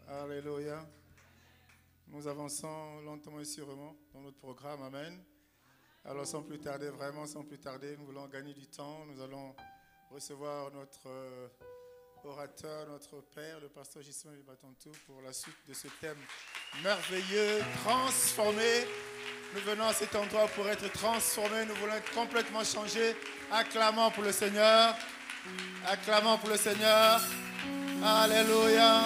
Alléluia. Nous avançons lentement et sûrement dans notre programme. Amen. Alors sans plus tarder, vraiment sans plus tarder, nous voulons gagner du temps. Nous allons recevoir notre orateur, notre père, le pasteur Gisman Batantou, pour la suite de ce thème merveilleux, transformé. Nous venons à cet endroit pour être transformés. Nous voulons être complètement changés. Acclamons pour le Seigneur. Acclamons pour le Seigneur. Alléluia.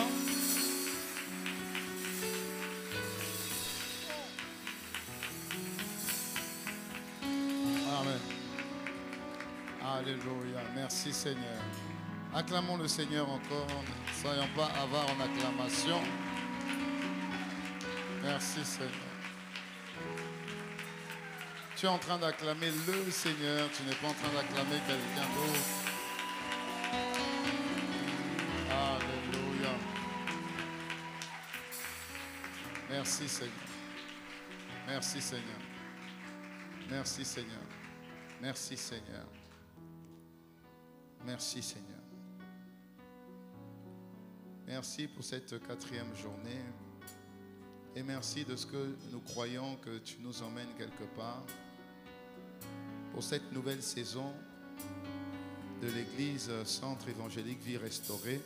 Amen. Alléluia. Merci Seigneur. Acclamons le Seigneur encore. Ne soyons pas avares en acclamation. Merci Seigneur. Tu es en train d'acclamer le Seigneur. Tu n'es pas en train d'acclamer quelqu'un d'autre. Alléluia. Merci Seigneur. Merci Seigneur. Merci Seigneur. Merci Seigneur. Merci Seigneur. Merci pour cette 4e journée. Et merci de ce que nous croyons que tu nous emmènes quelque part. Pour cette nouvelle saison de l'Église Centre Évangélique Vie Restaurée.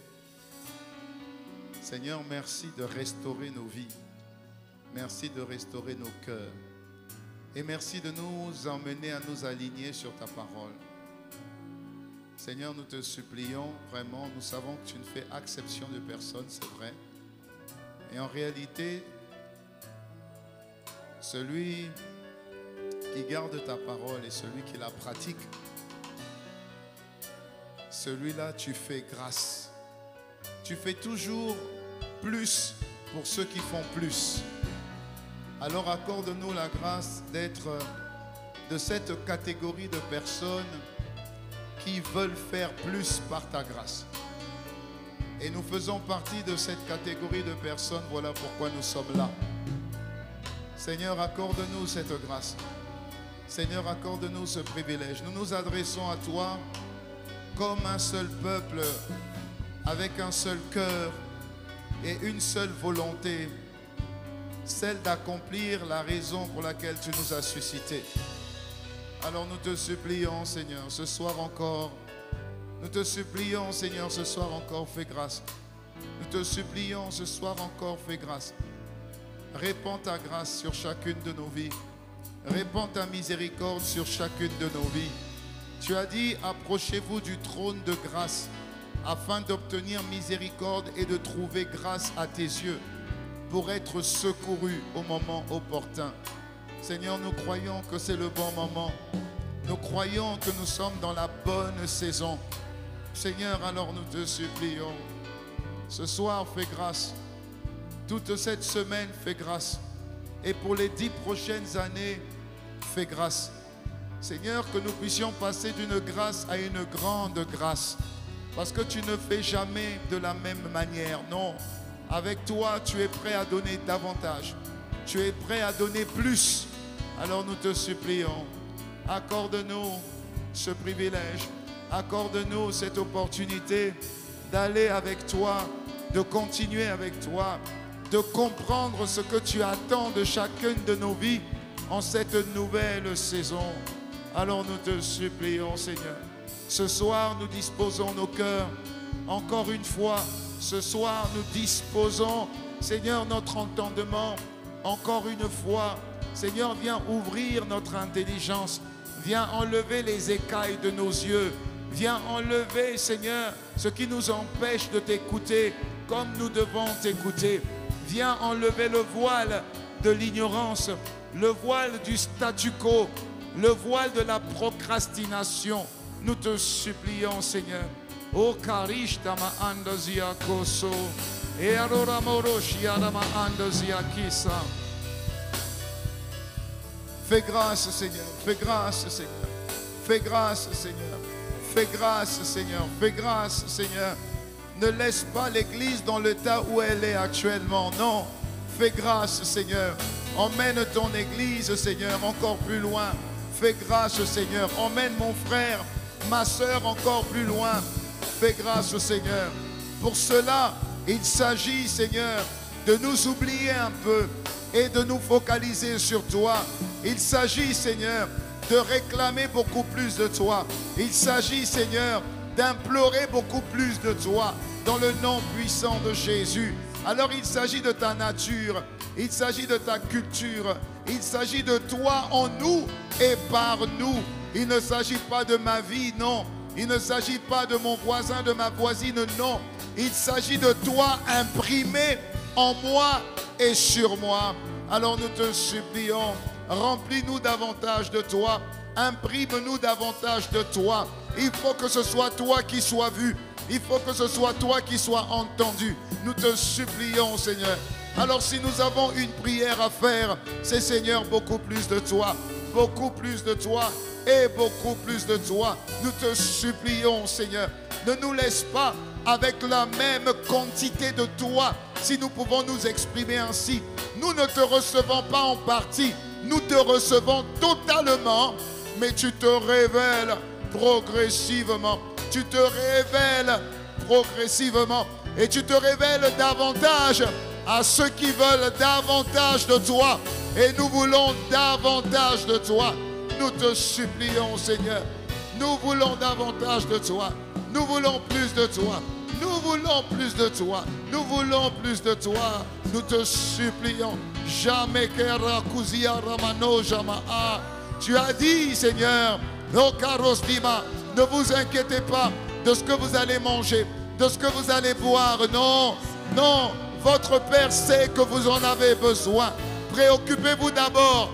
Seigneur, merci de restaurer nos vies. Merci de restaurer nos cœurs. Et merci de nous emmener à nous aligner sur ta parole. Seigneur, nous te supplions vraiment, nous savons que tu ne fais exception de personne, c'est vrai. Et en réalité, celui qui garde ta parole et celui qui la pratique, celui-là, tu fais grâce. Tu fais toujours plus pour ceux qui font plus. Alors accorde-nous la grâce d'être de cette catégorie de personnes qui veulent faire plus par ta grâce. Et nous faisons partie de cette catégorie de personnes, voilà pourquoi nous sommes là. Seigneur, accorde-nous cette grâce. Seigneur, accorde-nous ce privilège. Nous nous adressons à toi comme un seul peuple, avec un seul cœur et une seule volonté, celle d'accomplir la raison pour laquelle tu nous as suscités. Alors nous te supplions, Seigneur, ce soir encore. Nous te supplions, Seigneur, ce soir encore, fais grâce. Nous te supplions, ce soir encore, fais grâce. Répands ta grâce sur chacune de nos vies. Répands ta miséricorde sur chacune de nos vies. Tu as dit, approchez-vous du trône de grâce afin d'obtenir miséricorde et de trouver grâce à tes yeux pour être secouru au moment opportun. Seigneur, nous croyons que c'est le bon moment. Nous croyons que nous sommes dans la bonne saison. Seigneur, alors nous te supplions. Ce soir, fais grâce. Toute cette semaine, fais grâce. Et pour les 10 prochaines années, fais grâce. Seigneur, que nous puissions passer d'une grâce à une grande grâce. Parce que tu ne fais jamais de la même manière. Non. Avec toi, tu es prêt à donner davantage. Tu es prêt à donner plus. Alors nous te supplions, accorde-nous ce privilège. Accorde-nous cette opportunité d'aller avec toi, de continuer avec toi, de comprendre ce que tu attends de chacune de nos vies en cette nouvelle saison. Alors nous te supplions, Seigneur. Ce soir, nous disposons nos cœurs. Encore une fois, ce soir, nous disposons, Seigneur, notre entendement. Encore une fois, Seigneur, viens ouvrir notre intelligence. Viens enlever les écailles de nos yeux. Viens enlever, Seigneur, ce qui nous empêche de t'écouter comme nous devons t'écouter. Viens enlever le voile de l'ignorance, le voile du statu quo, le voile de la procrastination. Nous te supplions, Seigneur. O karishtama andazia koso, e arora moroshiadama andazia kisa. Fais grâce, Seigneur. Fais grâce, Seigneur. Fais grâce, Seigneur. Fais grâce, Seigneur. Fais grâce, Seigneur. Ne laisse pas l'Église dans l'état où elle est actuellement. Non. Fais grâce, Seigneur. Emmène ton Église, Seigneur, encore plus loin. Fais grâce, Seigneur. Emmène mon frère, ma soeur, encore plus loin. Fais grâce, Seigneur. Pour cela, Il s'agit, Seigneur, de nous oublier un peu et de nous focaliser sur toi. Il s'agit, Seigneur, de réclamer beaucoup plus de toi. Il s'agit, Seigneur, d'implorer beaucoup plus de toi dans le nom puissant de Jésus. Alors il s'agit de ta nature, il s'agit de ta culture, il s'agit de toi en nous et par nous. Il ne s'agit pas de ma vie, non. Il ne s'agit pas de mon voisin, de ma voisine, non. Il s'agit de toi imprimé en moi et sur moi. Alors nous te supplions, remplis-nous davantage de toi, imprime-nous davantage de toi. Il faut que ce soit toi qui sois vu, il faut que ce soit toi qui sois entendu. Nous te supplions, Seigneur. Alors si nous avons une prière à faire, c'est, Seigneur, beaucoup plus de toi, beaucoup plus de toi et beaucoup plus de toi. Nous te supplions, Seigneur, ne nous laisse pas avec la même quantité de toi, si nous pouvons nous exprimer ainsi. Nous ne te recevons pas en partie, nous te recevons totalement, mais tu te révèles progressivement. Tu te révèles progressivement et tu te révèles davantage à ceux qui veulent davantage de toi. Et nous voulons davantage de toi. Nous te supplions, Seigneur. Nous voulons davantage de toi. Nous voulons plus de toi. Nous voulons plus de toi. Nous voulons plus de toi. Nous te supplions. Jamais Kerakuzia Ramano Jamaa. Tu as dit, Seigneur, ne vous inquiétez pas de ce que vous allez manger, de ce que vous allez boire. Non, non, votre Père sait que vous en avez besoin. Préoccupez-vous d'abord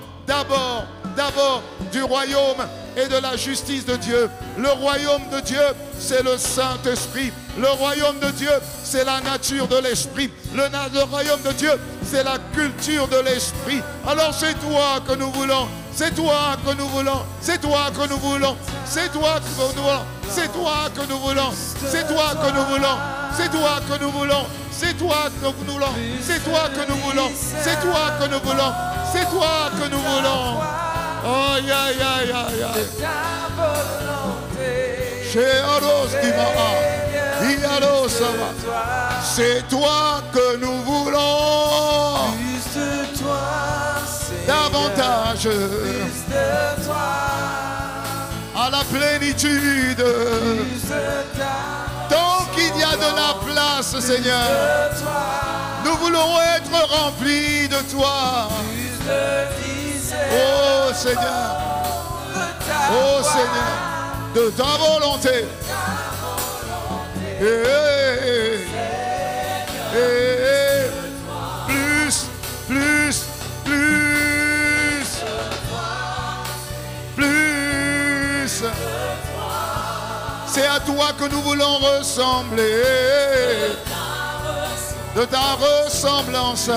du royaume et de la justice de Dieu. Le royaume de Dieu, c'est le Saint-Esprit. Le royaume de Dieu, c'est la nature de l'Esprit. Le royaume de Dieu, c'est la culture de l'Esprit. Alors c'est toi que nous voulons. C'est toi que nous voulons. C'est toi que nous voulons. C'est toi que nous voulons. C'est toi que nous voulons. C'est toi que nous voulons. C'est toi que nous voulons. C'est toi que nous voulons. C'est toi que nous voulons. C'est toi que nous voulons. C'est toi que nous voulons. Oh, ya, ya, ya, ya. C'est toi que nous voulons. Plus de toi, davantage. Plus de toi. À la plénitude. Plus de ta. Tant qu'il y a de la place, Seigneur, nous voulons être remplis de toi. Oh Seigneur, oh Seigneur, de ta volonté. Plus, plus, plus, plus. C'est à toi que nous voulons ressembler. De ta ressemblance.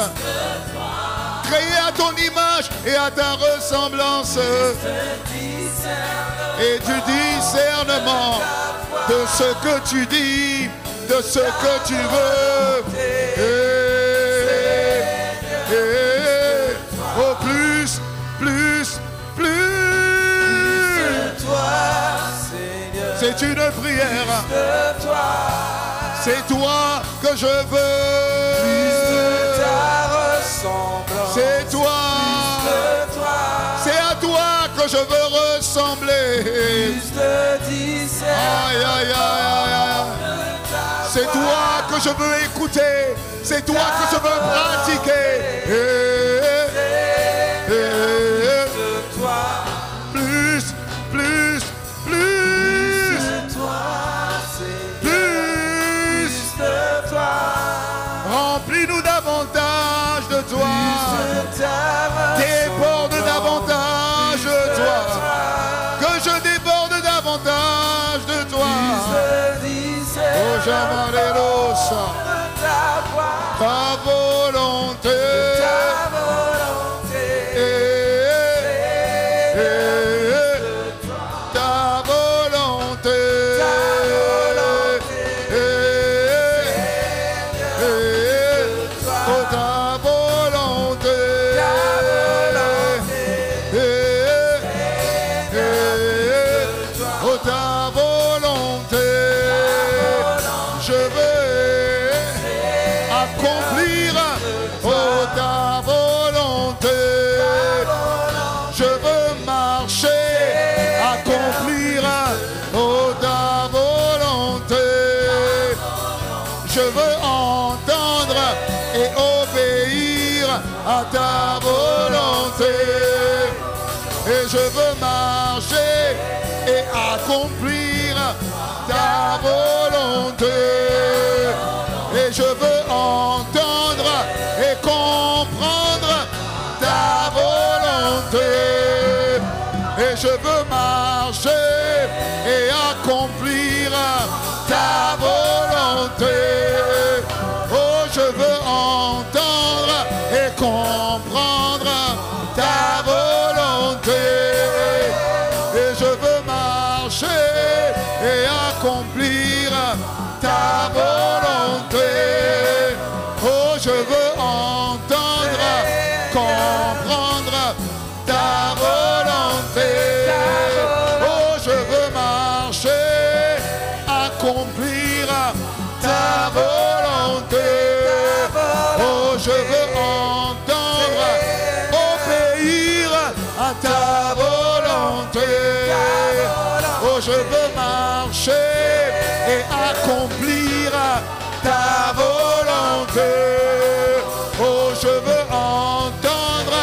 Créé à ton image et à ta ressemblance. Et du discernement de ce que tu dis, de ce que tu veux. Oh, plus, plus, plus. C'est une prière. C'est toi que je veux. Plus de ta ressemblance. C'est toi. C'est à toi que je veux ressembler. Plus de discernement. Aïe, aïe, aïe, aïe. C'est toi que je veux écouter. C'est toi que je veux pratiquer. De toi. Plus, plus, plus. De toi, Plus. de toi. Remplis-nous davantage de toi. Plus de ta Déborde davantage de toi. Que je déborde davantage de toi. Oh, Jamarerosa. Ta volonté. Ta volonté. Oh, ta volonté. Oh, ta volonté. Je veux accomplir oh, ta volonté. Je veux marcher, accomplir oh, ta volonté. Je veux entendre et obéir à ta volonté. Et je veux marcher et accomplir ta volonté. Et je veux entendre et comprendre ta volonté. Et je veux marcher et accomplir ta volonté. Oh, je veux entendre et comprendre ta volonté. Et je veux marcher et accomplir ta volonté. Oh, je veux entendre, comprendre ta volonté. Oh, je veux marcher, accomplir ta volonté. Oh, je veux entendre, obéir à ta volonté. Oh, je veux marcher et accomplir ta volonté. Oh, je veux entendre,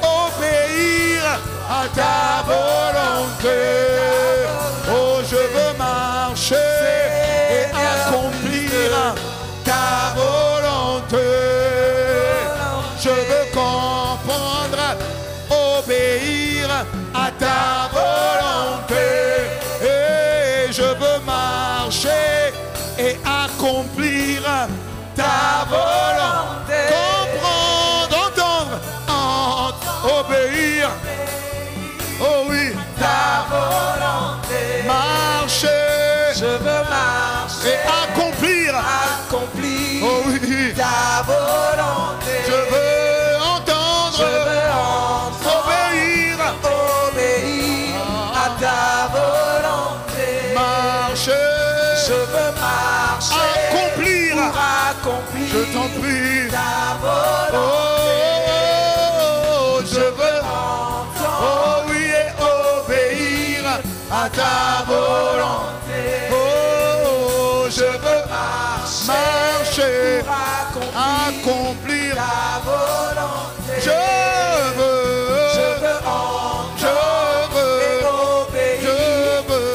obéir à ta volonté. Oh, je veux marcher et accomplir ta volonté. Je veux comprendre, obéir à ta volonté. Et je veux marcher et accomplir ta volonté. Comprendre, entendre, obéir. Oh oui, ta volonté. Marcher. Je veux marcher Et accomplir. Oh oui, ta volonté. je veux entendre. Je veux entendre, obéir à ta volonté. Marcher. Je veux marcher Accomplir. pour accomplir Je t'en prie. ta volonté. Oh, je veux. Entendre, Oh oui, et obéir à ta volonté. Oh, je veux marcher, accomplir ta volonté. Je veux entendre, je veux, et obéir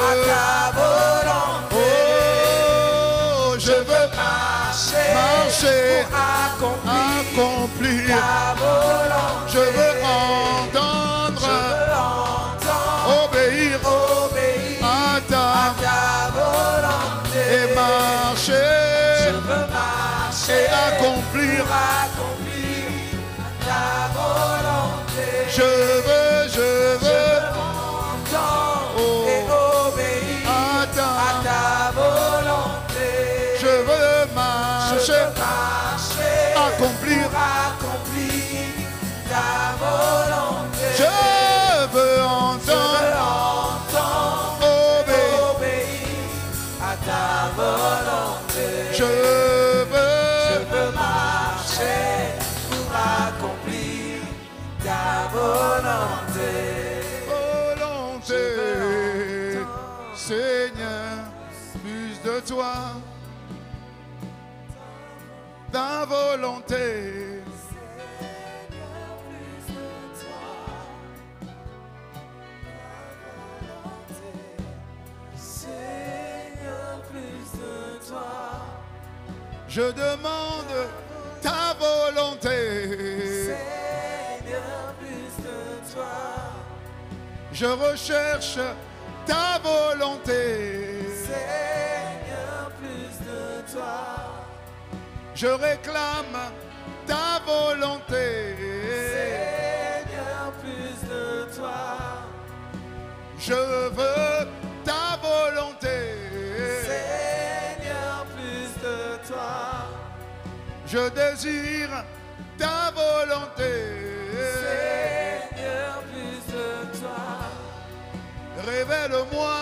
à ta volonté. oh, je veux marcher, pour accomplir accomplir. ta volonté. Je veux entendre, obéir à ta volonté. et marcher Je veux marcher et accomplir. pour accomplir ta volonté. Je veux entendre oh, et obéir à à ta, ta volonté. je veux Je marcher, veux marcher accomplir. pour accomplir ta volonté. Je veux Je entendre, veux entendre obéir. obéir à ta volonté. Je Je veux veux marcher pour accomplir ta volonté. volonté, Seigneur, plus de toi, ta volonté. Seigneur, plus de toi. Je demande ta volonté. Seigneur, plus de toi. Je recherche ta volonté. Seigneur, plus de toi. Je réclame ta volonté. Seigneur, plus de toi. Je veux ta volonté. Seigneur, plus de toi. Je désire ta volonté. Seigneur, plus de toi. Révèle-moi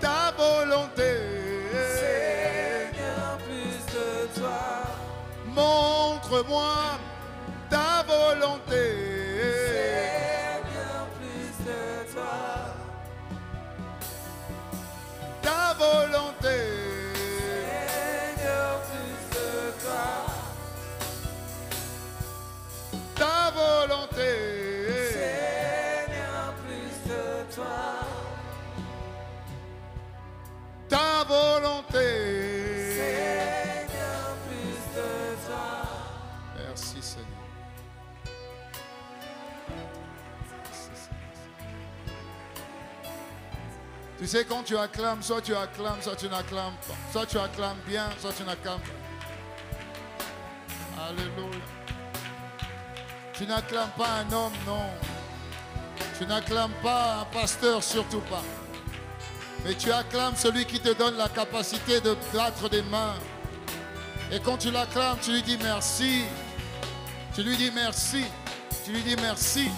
ta volonté. Seigneur, plus de toi. Mon montre-moi ta volonté. Seigneur, plus de toi. Ta volonté. Seigneur, plus de toi. Ta volonté. Seigneur, plus de toi. Ta volonté. Seigneur, plus de toi. Merci Seigneur. Merci, Seigneur. Tu sais, quand tu acclames, soit tu acclames, soit tu n'acclames pas. Soit tu acclames bien, soit tu n'acclames pas. Alléluia. Tu n'acclames pas un homme, non. Tu n'acclames pas un pasteur, surtout pas. Mais tu acclames celui qui te donne la capacité de battre des mains. Et quand tu l'acclames, tu lui dis merci. Tu lui dis merci. Tu lui dis merci.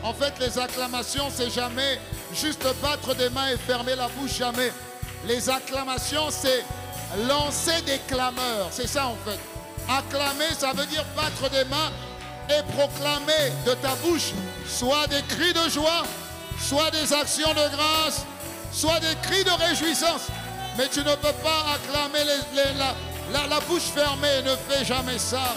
En fait, les acclamations, c'est jamais juste battre des mains et fermer la bouche, jamais. Les acclamations, c'est lancer des clameurs. C'est ça, en fait. Acclamer, ça veut dire battre des mains et proclamer de ta bouche soit des cris de joie, soit des actions de grâce, soit des cris de réjouissance. Mais tu ne peux pas acclamer la bouche fermée. Ne fais jamais ça.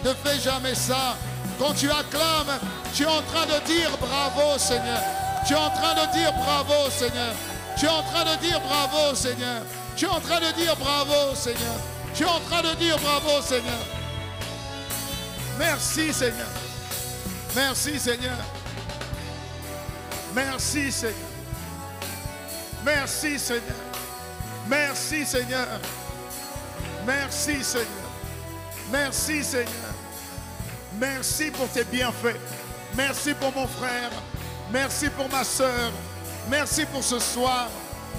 Ne fais jamais ça. Quand tu acclames, tu es en train de dire bravo Seigneur. Tu es en train de dire bravo Seigneur. Tu es en train de dire bravo Seigneur. Tu es en train de dire bravo Seigneur. Tu es en train de dire bravo Seigneur. Merci Seigneur. Merci Seigneur. Merci Seigneur. Merci Seigneur. Merci Seigneur. Merci Seigneur. Merci Seigneur. Merci pour tes bienfaits. Merci pour mon frère. Merci pour ma soeur. Merci pour ce soir.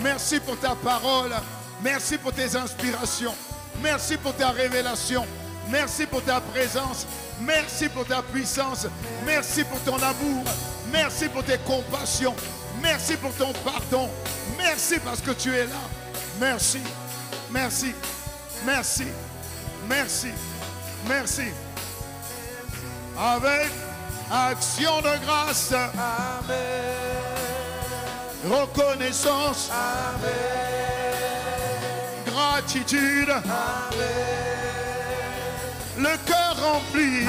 Merci pour ta parole. Merci pour tes inspirations. Merci pour ta révélation. Merci pour ta présence. Merci pour ta puissance. Merci pour ton amour. Merci pour tes compassions. Merci pour ton pardon. Merci parce que tu es là. Merci. Merci. Merci. Merci. Merci. Avec action de grâce. Amen. Reconnaissance. Amen. Gratitude. Amen. Le cœur rempli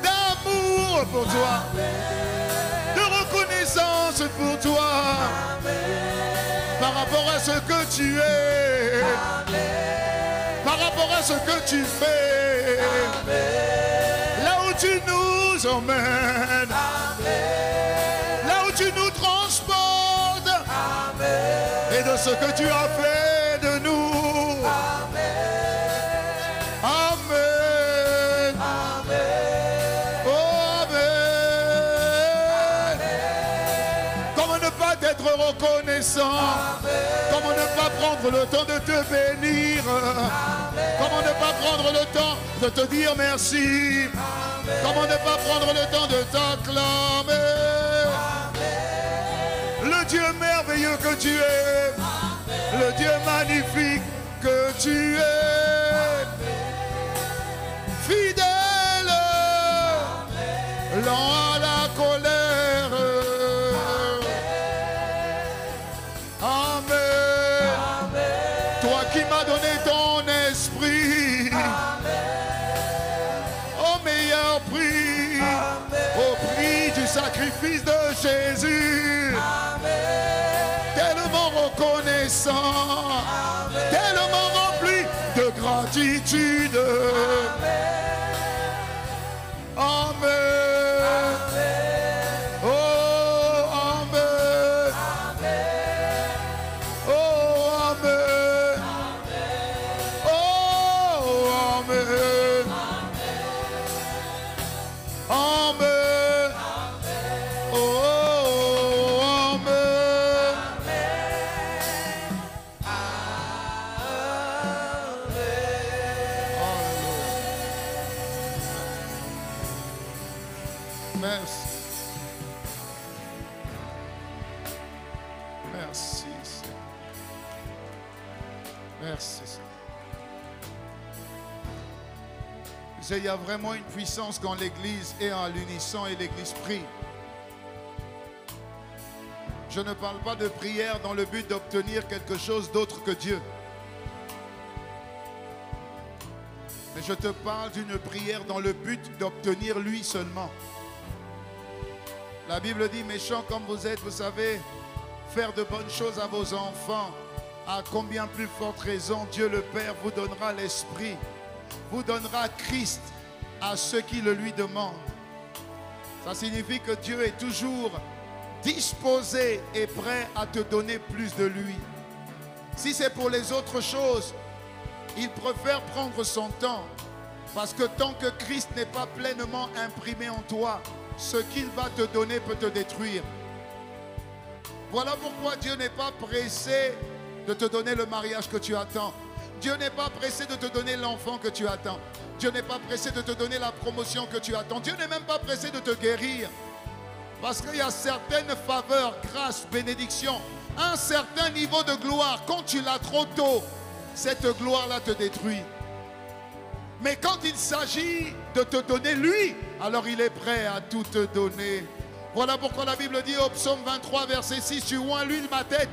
d'amour pour toi. De reconnaissance pour toi. Par rapport à ce que tu es. Par rapport à ce que tu fais. Là où tu nous emmènes. Là où tu nous transportes. Et de ce que tu as fait de nous. Amen. Oh, amen. Comment ne pas être reconnaissant? Comment ne pas prendre le temps de te bénir? Comment ne pas prendre le temps de te dire merci? Comment ne pas prendre le temps de t'acclamer? Le Dieu merveilleux que tu es, le Dieu magnifique que tu es, fidèle, lent à la colère. Amen. Toi qui m'as donné ton esprit au meilleur prix, au prix du sacrifice de Jésus. Tellement reconnaissant, tellement rempli de gratitude. Amen. Oh, amen. Oh, amen. Oh, amen. Amen. Oh, amen. Merci. Merci, Seigneur. Merci, Seigneur. Il y a vraiment une puissance quand l'Église est à l'unisson et l'Église prie. Je ne parle pas de prière dans le but d'obtenir quelque chose d'autre que Dieu. Mais je te parle d'une prière dans le but d'obtenir lui seulement. La Bible dit, méchants comme vous êtes, vous savez, faire de bonnes choses à vos enfants. À combien plus forte raison, Dieu le Père vous donnera l'Esprit, vous donnera Christ à ceux qui le lui demandent. Ça signifie que Dieu est toujours disposé et prêt à te donner plus de lui. Si c'est pour les autres choses, il préfère prendre son temps. Parce que tant que Christ n'est pas pleinement imprimé en toi, ce qu'il va te donner peut te détruire. Voilà pourquoi Dieu n'est pas pressé de te donner le mariage que tu attends. Dieu n'est pas pressé de te donner l'enfant que tu attends. Dieu n'est pas pressé de te donner la promotion que tu attends. Dieu n'est même pas pressé de te guérir. Parce qu'il y a certaines faveurs, grâces, bénédictions, un certain niveau de gloire. Quand tu l'as trop tôt, cette gloire-là te détruit. Mais quand il s'agit de te donner lui, alors il est prêt à tout te donner. Voilà pourquoi la Bible dit au psaume 23, verset 6, tu oins l'huile ma tête.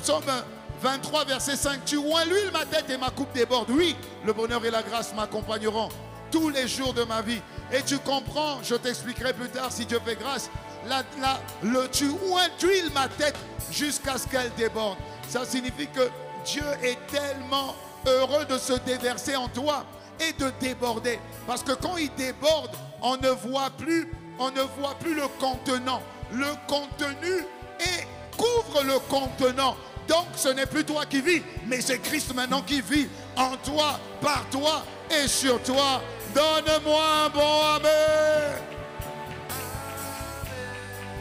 Psaume 23, verset 5, tu oins l'huile ma tête et ma coupe déborde. Oui, le bonheur et la grâce m'accompagneront tous les jours de ma vie. Et tu comprends, je t'expliquerai plus tard si Dieu fait grâce. Tu oins l'huile ma tête jusqu'à ce qu'elle déborde. Ça signifie que Dieu est tellement heureux de se déverser en toi et de déborder. Parce que quand il déborde, on ne voit plus le contenant. Le contenu couvre le contenant. Donc ce n'est plus toi qui vis, mais c'est Christ maintenant qui vit en toi, par toi et sur toi. Donne-moi un bon amen.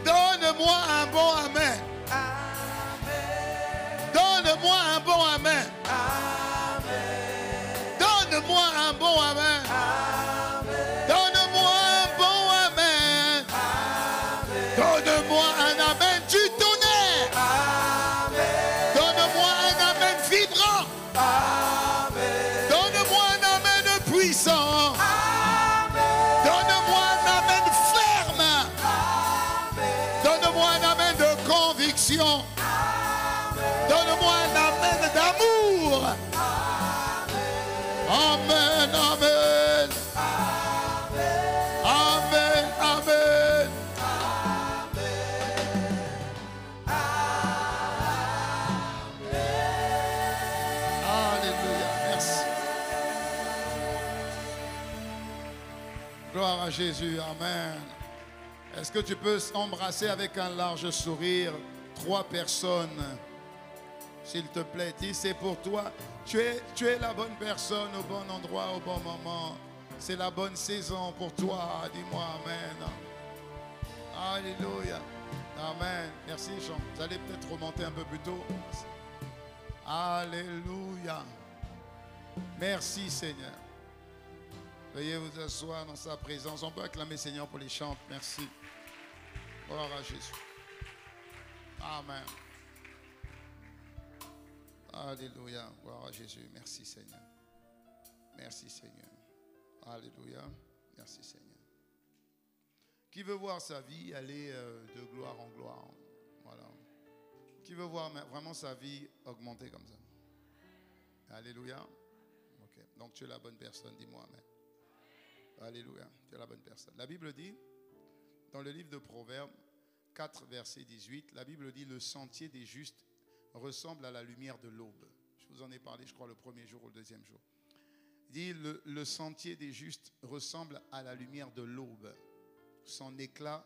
Donne-moi un bon amen. Donne-moi un bon amen. Donne-moi un bon amen. Donne-moi un bon amen. Donne-moi un amen du tonnerre. Donne-moi un amen vibrant. Donne-moi un amen puissant. Donne-moi un amen ferme. Donne-moi un amen de conviction. Donne-moi un amen d'amour. Amen, amen. Amen, amen. Alléluia, merci. Gloire à Jésus, amen. Est-ce que tu peux embrasser avec un large sourire 3 personnes? S'il te plaît, dis, c'est pour toi. Tu es la bonne personne au bon endroit, au bon moment. C'est la bonne saison pour toi. Dis-moi amen. Alléluia. Amen. Merci, Jean. Vous allez peut-être remonter un peu plus tôt. Alléluia. Merci, Seigneur. Veuillez vous asseoir dans sa présence. On peut acclamer Seigneur pour les chants. Merci. Gloire à Jésus. Amen. Alléluia. Gloire à Jésus. Merci Seigneur. Merci Seigneur. Alléluia. Merci Seigneur. Qui veut voir sa vie aller de gloire en gloire? Voilà. Qui veut voir vraiment sa vie augmenter comme ça? Alléluia. Ok. Donc tu es la bonne personne. Dis-moi amen. Alléluia. Tu es la bonne personne. La Bible dit, dans le livre de Proverbes 4, verset 18, la Bible dit, le sentier des justes ressemble à la lumière de l'aube. Je vous en ai parlé, je crois, le premier jour ou le deuxième jour. Il dit, le sentier des justes ressemble à la lumière de l'aube. Son éclat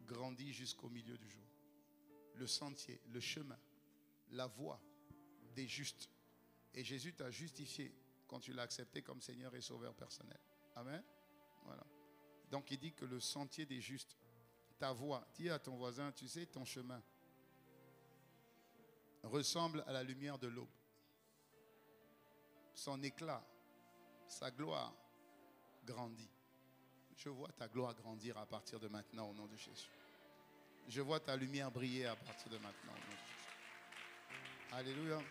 grandit jusqu'au milieu du jour. Le sentier, le chemin, la voie des justes. Et Jésus t'a justifié quand tu l'as accepté comme Seigneur et Sauveur personnel. Amen. Voilà. Donc il dit que le sentier des justes, ta voie, dis à ton voisin, tu sais, ton chemin ressemble à la lumière de l'aube. Son éclat, sa gloire grandit. Je vois ta gloire grandir à partir de maintenant au nom de Jésus. Je vois ta lumière briller à partir de maintenant au nom de Jésus. Alléluia.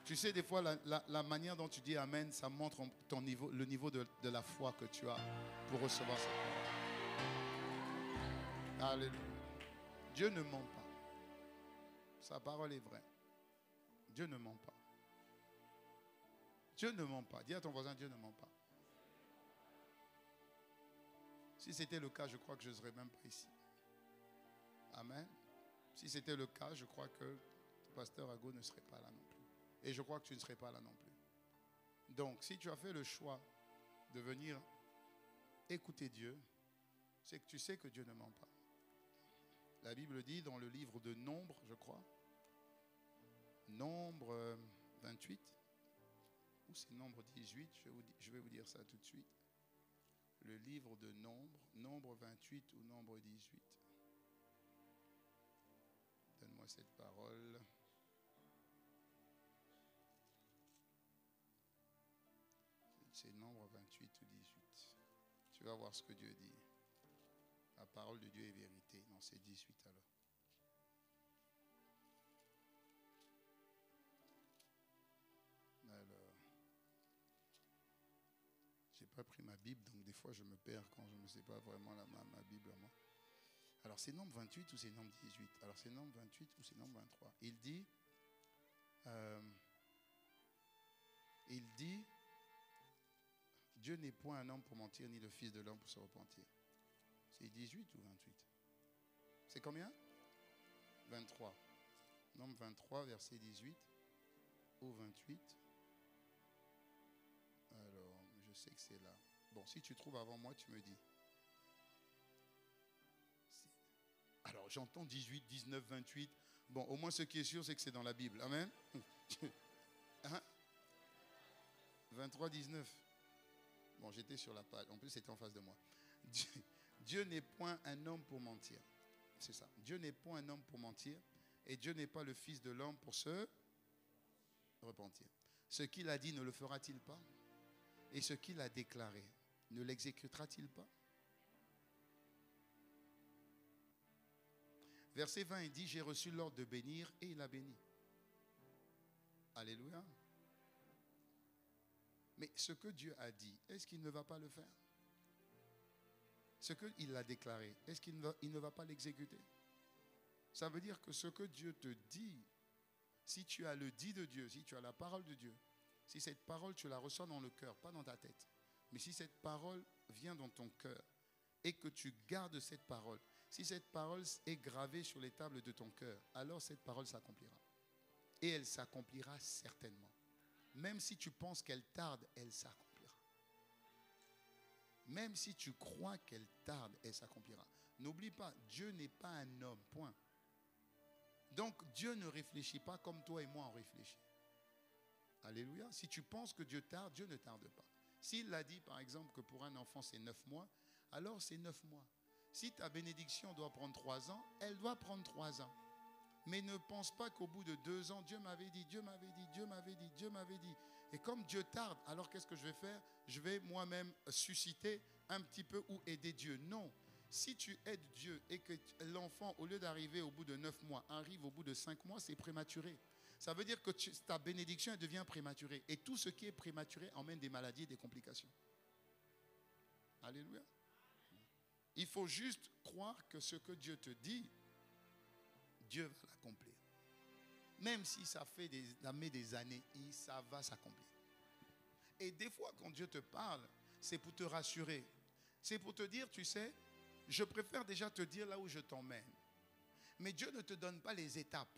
Tu sais, des fois, la manière dont tu dis Amen, ça montre ton niveau, le niveau de la foi que tu as pour recevoir ça. Alléluia. Dieu ne ment pas. Sa parole est vraie. Dieu ne ment pas. Dieu ne ment pas. Dis à ton voisin, Dieu ne ment pas. Si c'était le cas, je crois que je ne serais même pas ici. Amen. Si c'était le cas, je crois que le pasteur Ago ne serait pas là non plus. Et je crois que tu ne serais pas là non plus. Donc, si tu as fait le choix de venir écouter Dieu, c'est que tu sais que Dieu ne ment pas. La Bible dit dans le livre de Nombre, je crois, Nombre 28, ou c'est Nombre 18, je vais vous dire ça tout de suite. Le livre de Nombre, Nombre 28 ou Nombre 18. Donne-moi cette parole. C'est Nombre 28 ou 18. Tu vas voir ce que Dieu dit. La parole de Dieu est vérité. Non, c'est 18 alors. Alors, j'ai pas pris ma Bible, donc des fois je me perds quand je ne sais pas vraiment ma Bible à moi. Alors c'est Nombre 28 ou c'est Nombre 18? Alors c'est Nombre 28 ou c'est Nombre 23? Il dit, Dieu n'est point un homme pour mentir, ni le fils de l'homme pour se repentir. C'est 18 ou 28? C'est combien? 23. Nombre 23, verset 18 ou 28. Alors, je sais que c'est là. Bon, si tu trouves avant moi, tu me dis. Alors, j'entends 18, 19, 28. Bon, au moins ce qui est sûr, c'est que c'est dans la Bible. Amen. Hein? 23, 19. Bon, j'étais sur la page. En plus, c'était en face de moi. Dieu n'est point un homme pour mentir. C'est ça. Dieu n'est point un homme pour mentir. Et Dieu n'est pas le fils de l'homme pour se repentir. Ce qu'il a dit, ne le fera-t-il pas? Et ce qu'il a déclaré, ne l'exécutera-t-il pas? Verset 20, il dit, j'ai reçu l'ordre de bénir et il a béni. Alléluia. Mais ce que Dieu a dit, est-ce qu'il ne va pas le faire? Ce qu'il a déclaré, est-ce qu'il ne va pas l'exécuter? Ça veut dire que ce que Dieu te dit, si tu as le dit de Dieu, si tu as la parole de Dieu, si cette parole, tu la reçois dans le cœur, pas dans ta tête, mais si cette parole vient dans ton cœur et que tu gardes cette parole, si cette parole est gravée sur les tables de ton cœur, alors cette parole s'accomplira. Et elle s'accomplira certainement. Même si tu penses qu'elle tarde, elle s'accomplira. Même si tu crois qu'elle tarde, elle s'accomplira. N'oublie pas, Dieu n'est pas un homme, point. Donc Dieu ne réfléchit pas comme toi et moi on réfléchit. Alléluia. Si tu penses que Dieu tarde, Dieu ne tarde pas. S'il a dit par exemple que pour un enfant c'est 9 mois, alors c'est 9 mois. Si ta bénédiction doit prendre 3 ans, elle doit prendre 3 ans. Mais ne pense pas qu'au bout de 2 ans, Dieu m'avait dit, Dieu m'avait dit, Dieu m'avait dit, Dieu m'avait dit. Et comme Dieu tarde, alors qu'est-ce que je vais faire? Je vais moi-même susciter un petit peu ou aider Dieu. Non. Si tu aides Dieu et que l'enfant, au lieu d'arriver au bout de 9 mois, arrive au bout de 5 mois, c'est prématuré. Ça veut dire que ta bénédiction elle devient prématurée. Et tout ce qui est prématuré emmène des maladies et des complications. Alléluia. Il faut juste croire que ce que Dieu te dit, Dieu va l'accomplir. Même si ça fait des années, ça va s'accomplir. Et des fois, quand Dieu te parle, c'est pour te rassurer. C'est pour te dire, tu sais, je préfère déjà te dire là où je t'emmène. Mais Dieu ne te donne pas les étapes.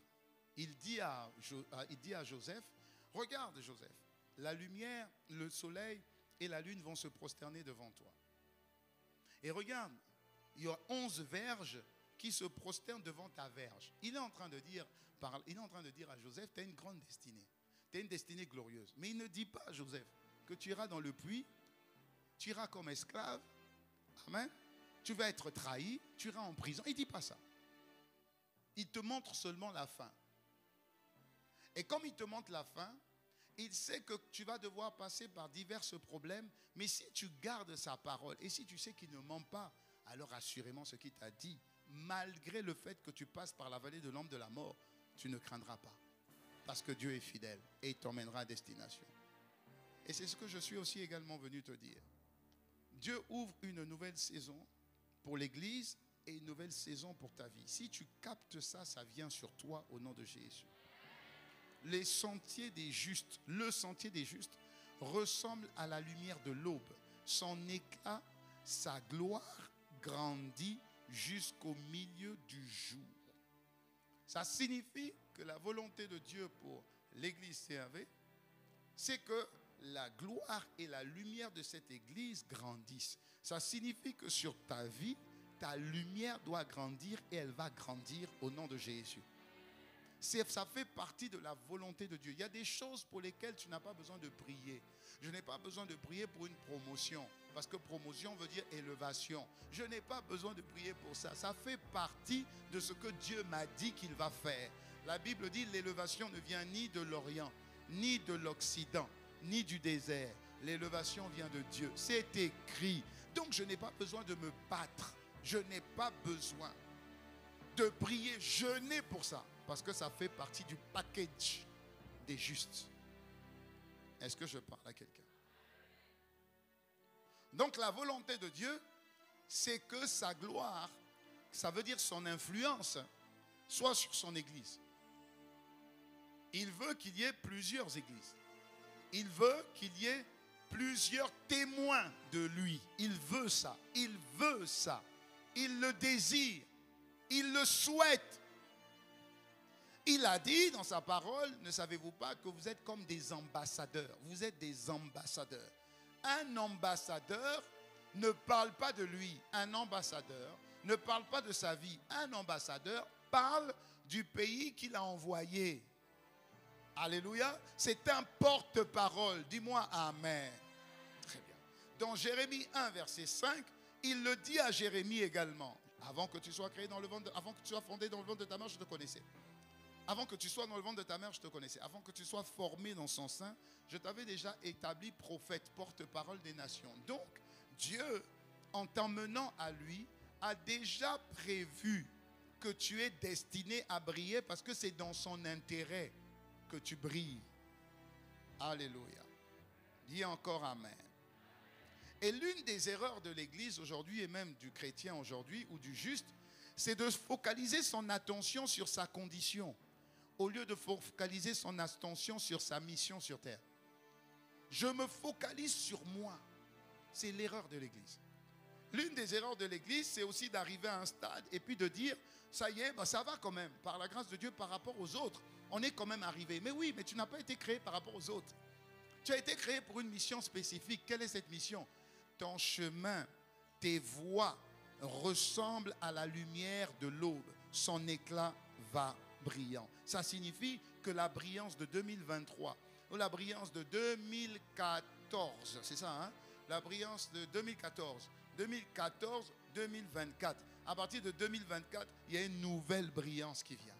Il dit à Joseph, regarde Joseph, la lumière, le soleil et la lune vont se prosterner devant toi. Et regarde, il y a 11 verges qui se prosternent devant ta verge. Il est en train de dire à Joseph, tu as une grande destinée. Tu as une destinée glorieuse. Mais il ne dit pas à Joseph que tu iras dans le puits, tu iras comme esclave, amen, tu vas être trahi, tu iras en prison. Il ne dit pas ça. Il te montre seulement la fin. Et comme il te montre la fin, il sait que tu vas devoir passer par divers problèmes, mais si tu gardes sa parole et si tu sais qu'il ne ment pas, alors assurément ce qu'il t'a dit, malgré le fait que tu passes par la vallée de l'ombre de la mort, tu ne craindras pas. parce que Dieu est fidèle et il t'emmènera à destination. Et c'est ce que je suis aussi également venu te dire. Dieu ouvre une nouvelle saison pour l'Église et une nouvelle saison pour ta vie. Si tu captes ça, ça vient sur toi au nom de Jésus. Les sentiers des justes, le sentier des justes ressemble à la lumière de l'aube. Son éclat, sa gloire grandit jusqu'au milieu du jour. Ça signifie que la volonté de Dieu pour l'église CAV, c'est que la gloire et la lumière de cette église grandissent. Ça signifie que sur ta vie, ta lumière doit grandir et elle va grandir au nom de Jésus. Ça fait partie de la volonté de Dieu. Il y a des choses pour lesquelles tu n'as pas besoin de prier. Je n'ai pas besoin de prier pour une promotion, parce que promotion veut dire élévation. Je n'ai pas besoin de prier pour ça. Ça fait partie de ce que Dieu m'a dit qu'il va faire. La Bible dit l'élévation ne vient ni de l'Orient, ni de l'Occident, ni du désert. L'élévation vient de Dieu. C'est écrit. Donc je n'ai pas besoin de me battre. Je n'ai pas besoin de prier, jeûner pour ça. Parce que ça fait partie du package des justes. Est-ce que je parle à quelqu'un? Donc la volonté de Dieu, c'est que sa gloire, ça veut dire son influence, soit sur son église. Il veut qu'il y ait plusieurs églises. Il veut qu'il y ait plusieurs témoins de lui. Il veut ça. Il veut ça. Il le désire. Il le souhaite. Il a dit dans sa parole, ne savez-vous pas que vous êtes comme des ambassadeurs? Vous êtes des ambassadeurs. Un ambassadeur ne parle pas de lui. Un ambassadeur ne parle pas de sa vie. Un ambassadeur parle du pays qu'il a envoyé. Alléluia. C'est un porte-parole. Dis-moi Amen. Très bien. Dans Jérémie 1, verset 5, il le dit à Jérémie également. Avant que tu sois créé dans le ventre, avant que tu sois fondé dans le ventre de ta mère, je te connaissais. Avant que tu sois dans le ventre de ta mère, je te connaissais. Avant que tu sois formé dans son sein, je t'avais déjà établi prophète, porte-parole des nations. Donc, Dieu, en t'emmenant à lui, a déjà prévu que tu es destiné à briller parce que c'est dans son intérêt que tu brilles. Alléluia. Dis encore Amen. Et l'une des erreurs de l'Église aujourd'hui et même du chrétien aujourd'hui ou du juste, c'est de focaliser son attention sur sa condition au lieu de focaliser son attention sur sa mission sur terre. Je me focalise sur moi. C'est l'erreur de l'Église. L'une des erreurs de l'Église, c'est aussi d'arriver à un stade et puis de dire, ça y est, ça va quand même, par la grâce de Dieu, par rapport aux autres. On est quand même arrivé. Mais oui, mais tu n'as pas été créé par rapport aux autres. Tu as été créé pour une mission spécifique. Quelle est cette mission? Ton chemin, tes voies ressemblent à la lumière de l'aube. Son éclat va brillant. Ça signifie que la brillance de 2023 ou la brillance de 2014, c'est ça, hein? La brillance de 2014, 2024. À partir de 2024, il y a une nouvelle brillance qui vient.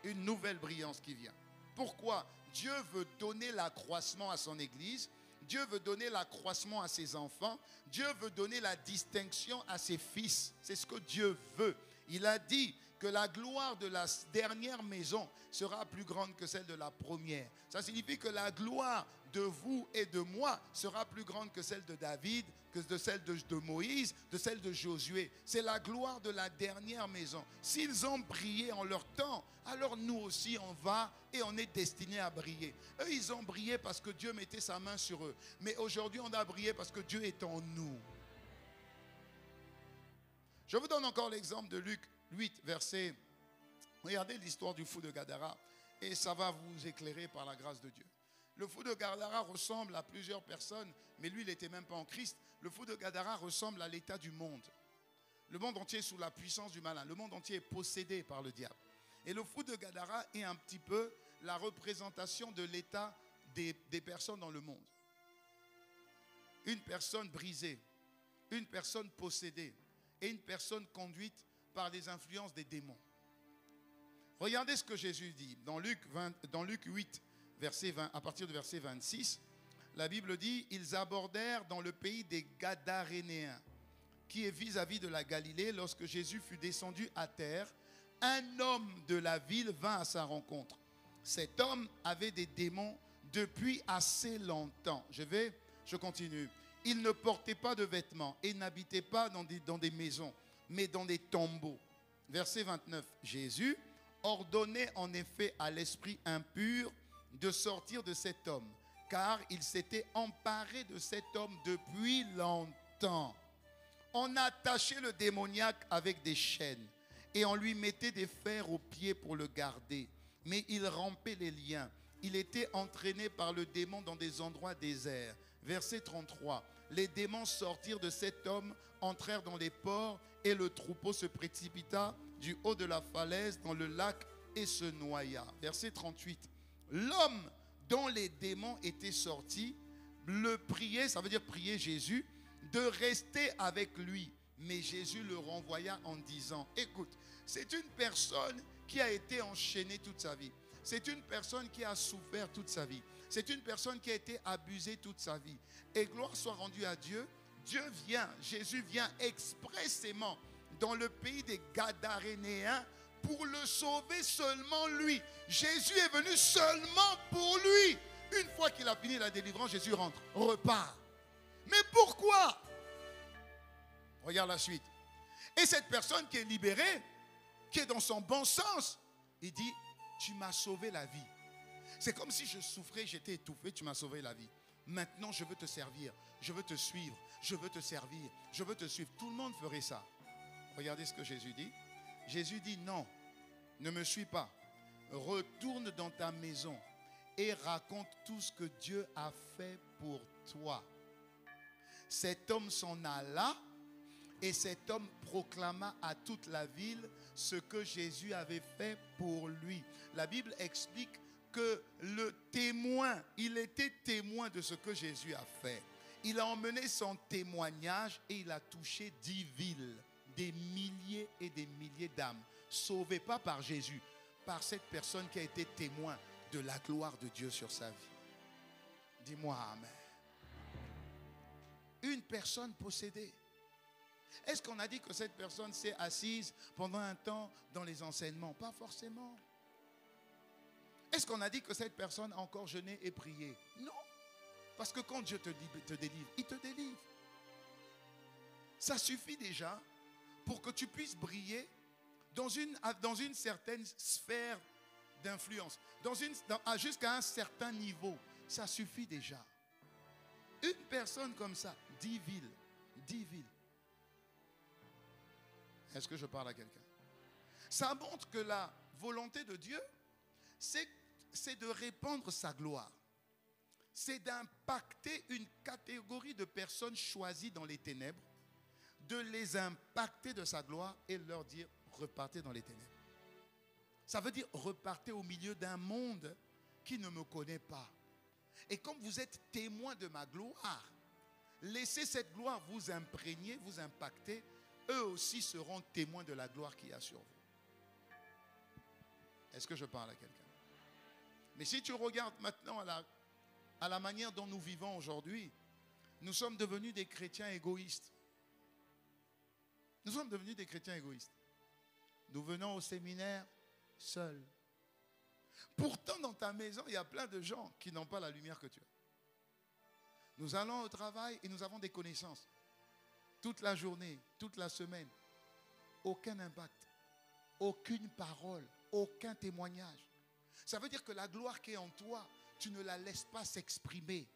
Une nouvelle brillance qui vient. Pourquoi? Dieu veut donner l'accroissement à son église. Dieu veut donner l'accroissement à ses enfants. Dieu veut donner la distinction à ses fils. C'est ce que Dieu veut. Il a dit que la gloire de la dernière maison sera plus grande que celle de la première. Ça signifie que la gloire de vous et de moi sera plus grande que celle de David, que de celle de Moïse, de celle de Josué. C'est la gloire de la dernière maison. S'ils ont brillé en leur temps, alors nous aussi on va et on est destinés à briller. Eux, ils ont brillé parce que Dieu mettait sa main sur eux. Mais aujourd'hui, on a brillé parce que Dieu est en nous. Je vous donne encore l'exemple de Luc 8, verset. Regardez l'histoire du fou de Gadara et ça va vous éclairer par la grâce de Dieu. Le fou de Gadara ressemble à plusieurs personnes, mais lui, il n'était même pas en Christ. Le fou de Gadara ressemble à l'état du monde. Le monde entier est sous la puissance du malin. Le monde entier est possédé par le diable. Et le fou de Gadara est un petit peu la représentation de l'état des personnes dans le monde. Une personne brisée, une personne possédée et une personne conduite par les influences des démons. Regardez ce que Jésus dit dans Luc 8, verset 20, à partir du verset 26. La Bible dit, ils abordèrent dans le pays des Gadarénéens, qui est vis-à-vis de la Galilée. Lorsque Jésus fut descendu à terre, un homme de la ville vint à sa rencontre. cet homme avait des démons depuis assez longtemps. Je continue. Il ne portait pas de vêtements et n'habitait pas dans des maisons, mais dans des tombeaux. Verset 29. Jésus ordonnait en effet à l'esprit impur de sortir de cet homme, car il s'était emparé de cet homme depuis longtemps. On attachait le démoniaque avec des chaînes et on lui mettait des fers aux pieds pour le garder. Mais il rompait les liens. Il était entraîné par le démon dans des endroits déserts. Verset 33. Les démons sortirent de cet homme, entrèrent dans les ports et le troupeau se précipita du haut de la falaise dans le lac et se noya. Verset 38. L'homme dont les démons étaient sortis le priait, ça veut dire prier Jésus, de rester avec lui. Mais Jésus le renvoya en disant, écoute, c'est une personne qui a été enchaînée toute sa vie. C'est une personne qui a souffert toute sa vie. C'est une personne qui a été abusée toute sa vie. Et gloire soit rendue à Dieu. Jésus vient expressément dans le pays des Gadarénéens pour le sauver seulement lui. Jésus est venu seulement pour lui. Une fois qu'il a fini la délivrance, Jésus rentre, repart. Mais pourquoi? Regarde la suite. Et cette personne qui est libérée, qui est dans son bon sens, il dit, tu m'as sauvé la vie. C'est comme si je souffrais, j'étais étouffé, tu m'as sauvé la vie. Maintenant, je veux te servir, je veux te suivre, je veux te servir, je veux te suivre. Tout le monde ferait ça. Regardez ce que Jésus dit. Jésus dit, non, ne me suis pas. Retourne dans ta maison et raconte tout ce que Dieu a fait pour toi. Cet homme s'en alla et cet homme proclama à toute la ville ce que Jésus avait fait pour lui. La Bible explique que le témoin, il était témoin de ce que Jésus a fait. Il a emmené son témoignage et il a touché 10 villes, des milliers et des milliers d'âmes, sauvées pas par Jésus, par cette personne qui a été témoin de la gloire de Dieu sur sa vie. Dis-moi amen. Une personne possédée. Est-ce qu'on a dit que cette personne s'est assise pendant un temps dans les enseignements? Pas forcément. Est-ce qu'on a dit que cette personne a encore jeûné et prié? Non. Parce que quand Dieu te délivre, il te délivre. Ça suffit déjà pour que tu puisses briller dans une certaine sphère d'influence, jusqu'à un certain niveau. Ça suffit déjà. Une personne comme ça, 10 villes, 10 villes. Est-ce que je parle à quelqu'un? Ça montre que la volonté de Dieu, c'est de répandre sa gloire. C'est d'impacter une catégorie de personnes choisies dans les ténèbres, de les impacter de sa gloire et leur dire, repartez dans les ténèbres. Ça veut dire, repartez au milieu d'un monde qui ne me connaît pas. Et comme vous êtes témoin de ma gloire, laissez cette gloire vous imprégner, vous impacter. Eux aussi seront témoins de la gloire qu'il y a sur vous. Est-ce que je parle à quelqu'un? Mais si tu regardes maintenant à la manière dont nous vivons aujourd'hui, nous sommes devenus des chrétiens égoïstes. Nous sommes devenus des chrétiens égoïstes. Nous venons au séminaire seuls. Pourtant, dans ta maison, il y a plein de gens qui n'ont pas la lumière que tu as. Nous allons au travail et nous avons des connaissances. Toute la journée, toute la semaine. Aucun impact. Aucune parole. Aucun témoignage. Ça veut dire que la gloire qui est en toi, tu ne la laisses pas s'exprimer.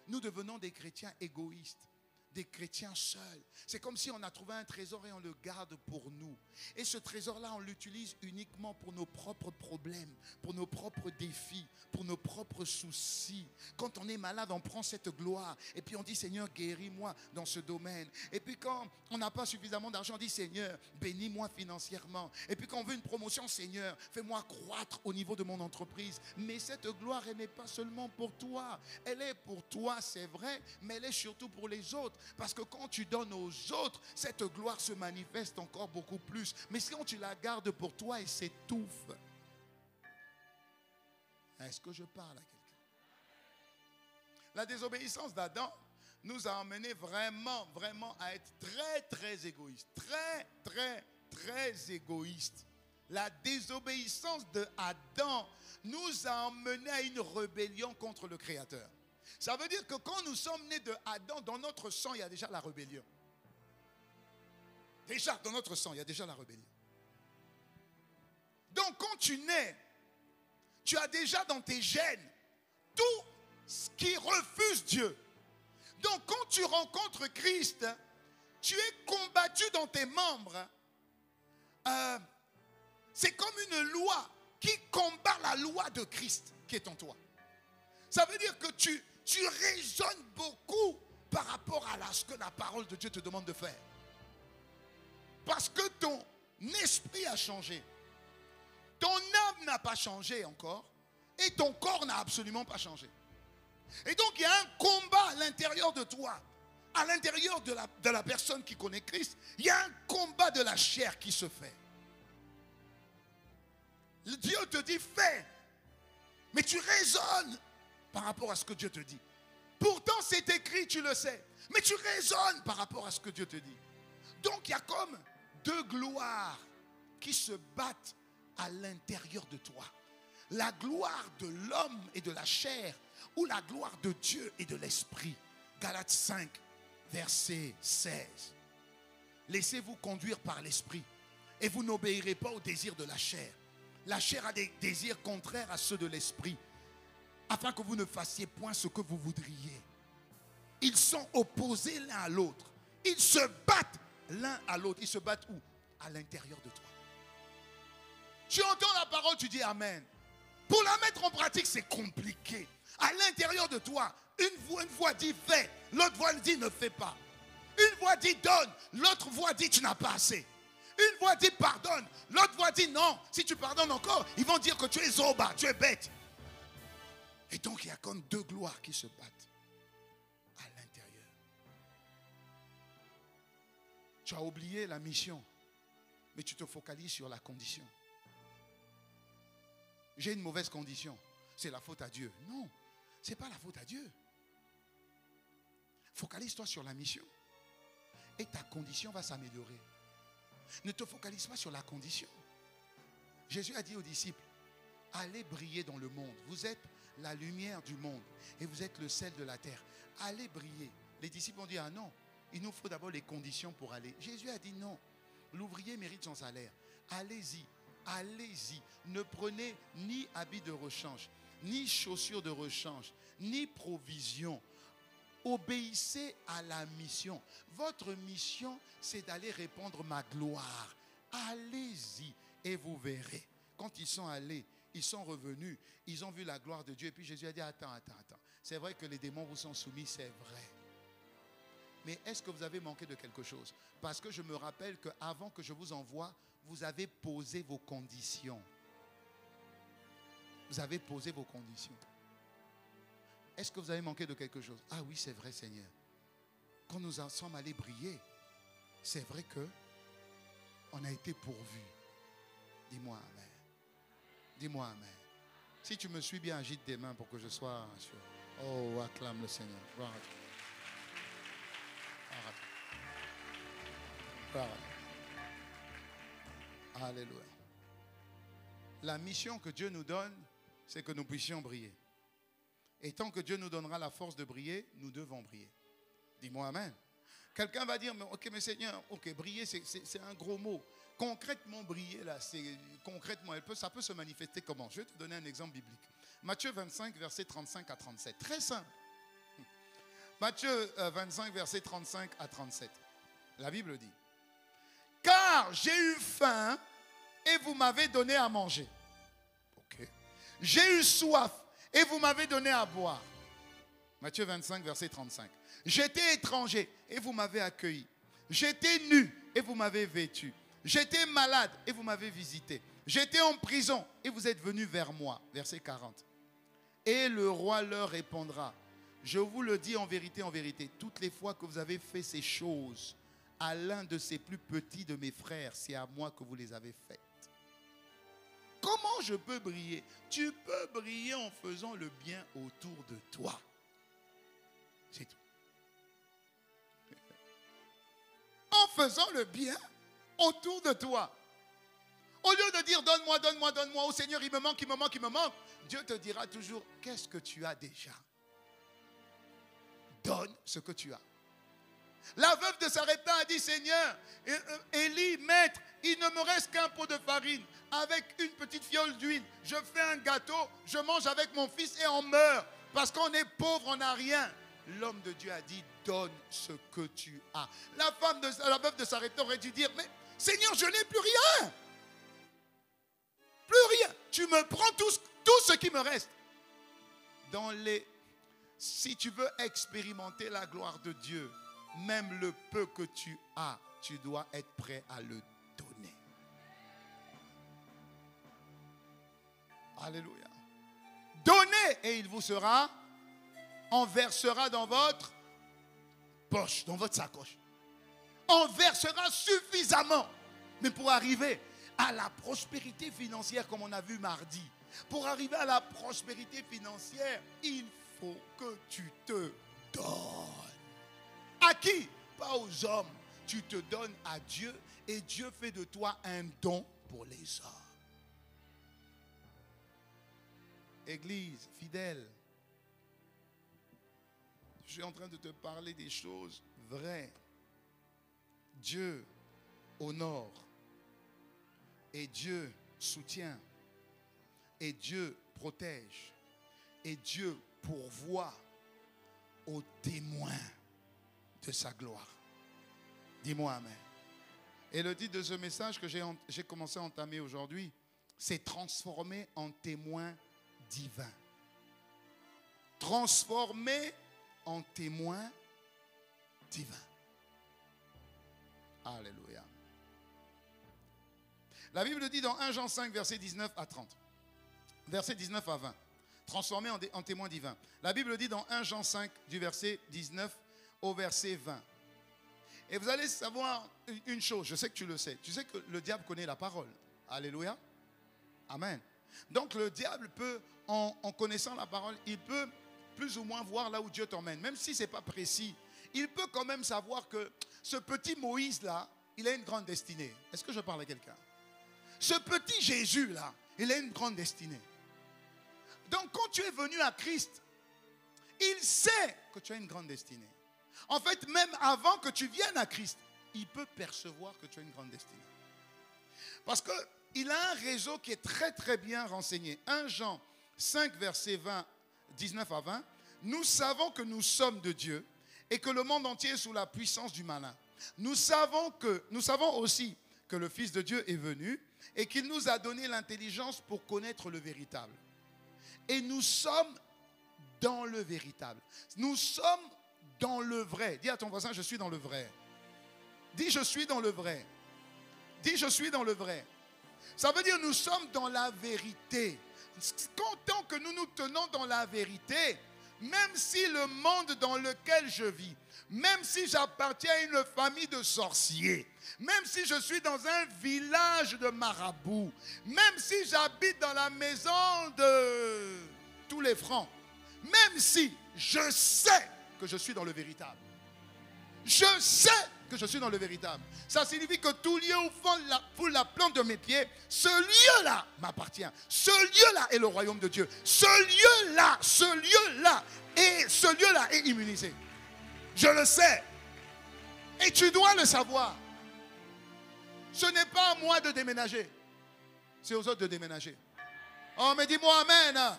Nous devenons des chrétiens égoïstes. Des chrétiens seuls. C'est comme si on a trouvé un trésor et on le garde pour nous. Et ce trésor-là, on l'utilise uniquement pour nos propres problèmes, pour nos propres défis, pour nos propres soucis. Quand on est malade, on prend cette gloire et puis on dit, Seigneur, guéris-moi dans ce domaine. Et puis quand on n'a pas suffisamment d'argent, on dit, Seigneur, bénis-moi financièrement. Et puis quand on veut une promotion, Seigneur, fais-moi croître au niveau de mon entreprise. Mais cette gloire, elle n'est pas seulement pour toi. Elle est pour toi, c'est vrai, mais elle est surtout pour les autres. Parce que quand tu donnes aux autres, cette gloire se manifeste encore beaucoup plus. Mais quand tu la gardes pour toi, elle s'étouffe. Est-ce que je parle à quelqu'un? La désobéissance d'Adam nous a emmenés vraiment, vraiment à être très, très égoïstes. Très, très, très égoïstes. La désobéissance de Adam nous a emmenés à une rébellion contre le Créateur. Ça veut dire que quand nous sommes nés de Adam, dans notre sang, il y a déjà la rébellion. Déjà, dans notre sang, il y a déjà la rébellion. Donc, quand tu nais, tu as déjà dans tes gènes tout ce qui refuse Dieu. Donc, quand tu rencontres Christ, tu es combattu dans tes membres. C'est comme une loi qui combat la loi de Christ qui est en toi. Ça veut dire que tu raisonnes beaucoup par rapport à ce que la parole de Dieu te demande de faire. Parce que ton esprit a changé. Ton âme n'a pas changé encore. Et ton corps n'a absolument pas changé. Et donc il y a un combat à l'intérieur de toi. À l'intérieur de la personne qui connaît Christ. Il y a un combat de la chair qui se fait. Dieu te dit fais. Mais tu raisonnes par rapport à ce que Dieu te dit. Pourtant c'est écrit, tu le sais. Mais tu raisonnes par rapport à ce que Dieu te dit. Donc il y a comme deux gloires qui se battent à l'intérieur de toi. La gloire de l'homme et de la chair ou la gloire de Dieu et de l'esprit. Galates 5, verset 16. Laissez-vous conduire par l'esprit et vous n'obéirez pas aux désirs de la chair. La chair a des désirs contraires à ceux de l'esprit, afin que vous ne fassiez point ce que vous voudriez. Ils sont opposés l'un à l'autre. Ils se battent l'un à l'autre. Ils se battent où? À l'intérieur de toi. Tu entends la parole, tu dis Amen. Pour la mettre en pratique, c'est compliqué. À l'intérieur de toi, une voix dit fais, l'autre voix dit ne fais pas. Une voix dit donne, l'autre voix dit tu n'as pas assez. Une voix dit pardonne, l'autre voix dit non. Si tu pardonnes encore, ils vont dire que tu es zoba, tu es bête. Et donc il y a comme deux gloires qui se battent à l'intérieur. Tu as oublié la mission, mais tu te focalises sur la condition. J'ai une mauvaise condition, c'est la faute à Dieu. Non, ce n'est pas la faute à Dieu. Focalise-toi sur la mission et ta condition va s'améliorer. Ne te focalise pas sur la condition. Jésus a dit aux disciples, allez briller dans le monde. Vous êtes la lumière du monde et vous êtes le sel de la terre. Allez briller. Les disciples ont dit, ah non, il nous faut d'abord les conditions pour aller. Jésus a dit non, l'ouvrier mérite son salaire. Allez-y, allez-y. Ne prenez ni habit de rechange, ni chaussures de rechange, ni provision. Obéissez à la mission. Votre mission, c'est d'aller répandre ma gloire. Allez-y et vous verrez. Quand ils sont allés, ils sont revenus, ils ont vu la gloire de Dieu. Et puis Jésus a dit, attends. C'est vrai que les démons vous sont soumis, c'est vrai. Mais est-ce que vous avez manqué de quelque chose? Parce que je me rappelle qu'avant que je vous envoie, vous avez posé vos conditions. Vous avez posé vos conditions. Est-ce que vous avez manqué de quelque chose? Ah oui, c'est vrai, Seigneur. Quand nous en sommes allés briller, c'est vrai que on a été pourvus. Dis-moi Amen. Dis-moi Amen. Si tu me suis bien, agite des mains pour que je sois sûr. Oh, acclame le Seigneur. Gloire à Dieu. Gloire à Dieu. Alléluia. La mission que Dieu nous donne, c'est que nous puissions briller. Et tant que Dieu nous donnera la force de briller, nous devons briller. Dis-moi Amen. Quelqu'un va dire, ok, mais Seigneur, ok, briller, c'est un gros mot. Concrètement, briller, là, concrètement, ça peut se manifester comment? Je vais te donner un exemple biblique. Matthieu 25, versets 35 à 37. Très simple. Matthieu 25, versets 35 à 37. La Bible dit, car j'ai eu faim et vous m'avez donné à manger. Ok. J'ai eu soif et vous m'avez donné à boire. Matthieu 25, verset 35. J'étais étranger et vous m'avez accueilli. J'étais nu et vous m'avez vêtu. J'étais malade et vous m'avez visité. J'étais en prison et vous êtes venus vers moi. Verset 40. Et le roi leur répondra, je vous le dis en vérité, toutes les fois que vous avez fait ces choses à l'un de ces plus petits de mes frères, c'est à moi que vous les avez faites. Comment je peux briller? Tu peux briller en faisant le bien autour de toi. C'est tout. En faisant le bien autour de toi. Au lieu de dire donne-moi, donne-moi, donne-moi, oh Seigneur, il me manque, il me manque, il me manque, Dieu te dira toujours, qu'est-ce que tu as déjà? Donne ce que tu as. La veuve de Sarepta a dit, Seigneur, Élie, maître, il ne me reste qu'un pot de farine avec une petite fiole d'huile. Je fais un gâteau, je mange avec mon fils et on meurt. Parce qu'on est pauvre, on n'a rien. L'homme de Dieu a dit, donne ce que tu as. La veuve de Sarepta aurait dû dire, mais Seigneur, je n'ai plus rien. Plus rien. Tu me prends tout ce qui me reste. Si tu veux expérimenter la gloire de Dieu, même le peu que tu as, tu dois être prêt à le donner. Alléluia. Donnez et il vous sera, on versera dans votre poche, dans votre sacoche. On versera suffisamment. Mais pour arriver à la prospérité financière, comme on a vu mardi, pour arriver à la prospérité financière, il faut que tu te donnes. À qui? Pas aux hommes. Tu te donnes à Dieu et Dieu fait de toi un don pour les hommes. Église fidèle, je suis en train de te parler des choses vraies. Dieu honore et Dieu soutient et Dieu protège et Dieu pourvoit aux témoins de sa gloire. Dis-moi amen. Et le titre de ce message que j'ai commencé à entamer aujourd'hui, c'est transformé en témoin divin. Transformé en témoin divin. Alléluia. La Bible dit dans 1 Jean 5, verset 19 à 30. Verset 19 à 20. Transformé en témoin divin. La Bible dit dans 1 Jean 5, du verset 19 au verset 20. Et vous allez savoir une chose, je sais que tu le sais. Tu sais que le diable connaît la parole. Alléluia. Amen. Donc le diable peut, en connaissant la parole, il peut plus ou moins voir là où Dieu t'emmène. Même si ce n'est pas précis, il peut quand même savoir que ce petit Moïse-là, il a une grande destinée. Est-ce que je parle à quelqu'un? Ce petit Jésus-là, il a une grande destinée. Donc quand tu es venu à Christ, il sait que tu as une grande destinée. En fait, même avant que tu viennes à Christ, il peut percevoir que tu as une grande destinée. Parce qu'il a un réseau qui est très très bien renseigné. 1 Jean 5, verset 19 à 20. Nous savons que nous sommes de Dieu et que le monde entier est sous la puissance du malin. Nous savons aussi que le Fils de Dieu est venu et qu'il nous a donné l'intelligence pour connaître le véritable. Et nous sommes dans le véritable. Nous sommes dans le vrai. Dis à ton voisin, je suis dans le vrai. Dis, je suis dans le vrai. Dis, je suis dans le vrai. Ça veut dire nous sommes dans la vérité. Tant que nous nous tenons dans la vérité, même si le monde dans lequel je vis, même si j'appartiens à une famille de sorciers, même si je suis dans un village de marabouts, même si j'habite dans la maison de tous les francs, même si je sais que je suis dans le véritable. Je sais que je suis dans le véritable. Ça signifie que tout lieu où foule la plante de mes pieds, ce lieu-là m'appartient. Ce lieu-là est le royaume de Dieu. Ce lieu-là est immunisé. Je le sais. Et tu dois le savoir. Ce n'est pas à moi de déménager. C'est aux autres de déménager. Oh, mais dis-moi amen.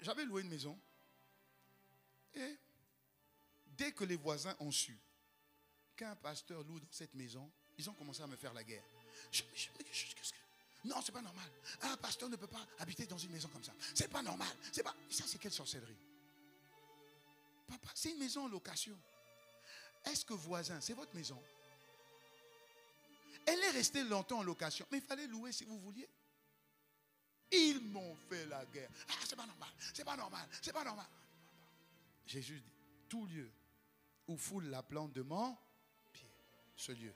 J'avais loué une maison et dès que les voisins ont su qu'un pasteur loue dans cette maison, ils ont commencé à me faire la guerre. Non, c'est pas normal. Un pasteur ne peut pas habiter dans une maison comme ça. C'est pas normal. Ça, c'est quelle sorcellerie? Papa, c'est une maison en location. Est-ce que voisin, c'est votre maison? Elle est restée longtemps en location, mais il fallait louer si vous vouliez. Ils m'ont fait la guerre. Ah, c'est pas normal, c'est pas normal, c'est pas normal. Jésus dit, tout lieu où foule la plante de mon pied, ce lieu,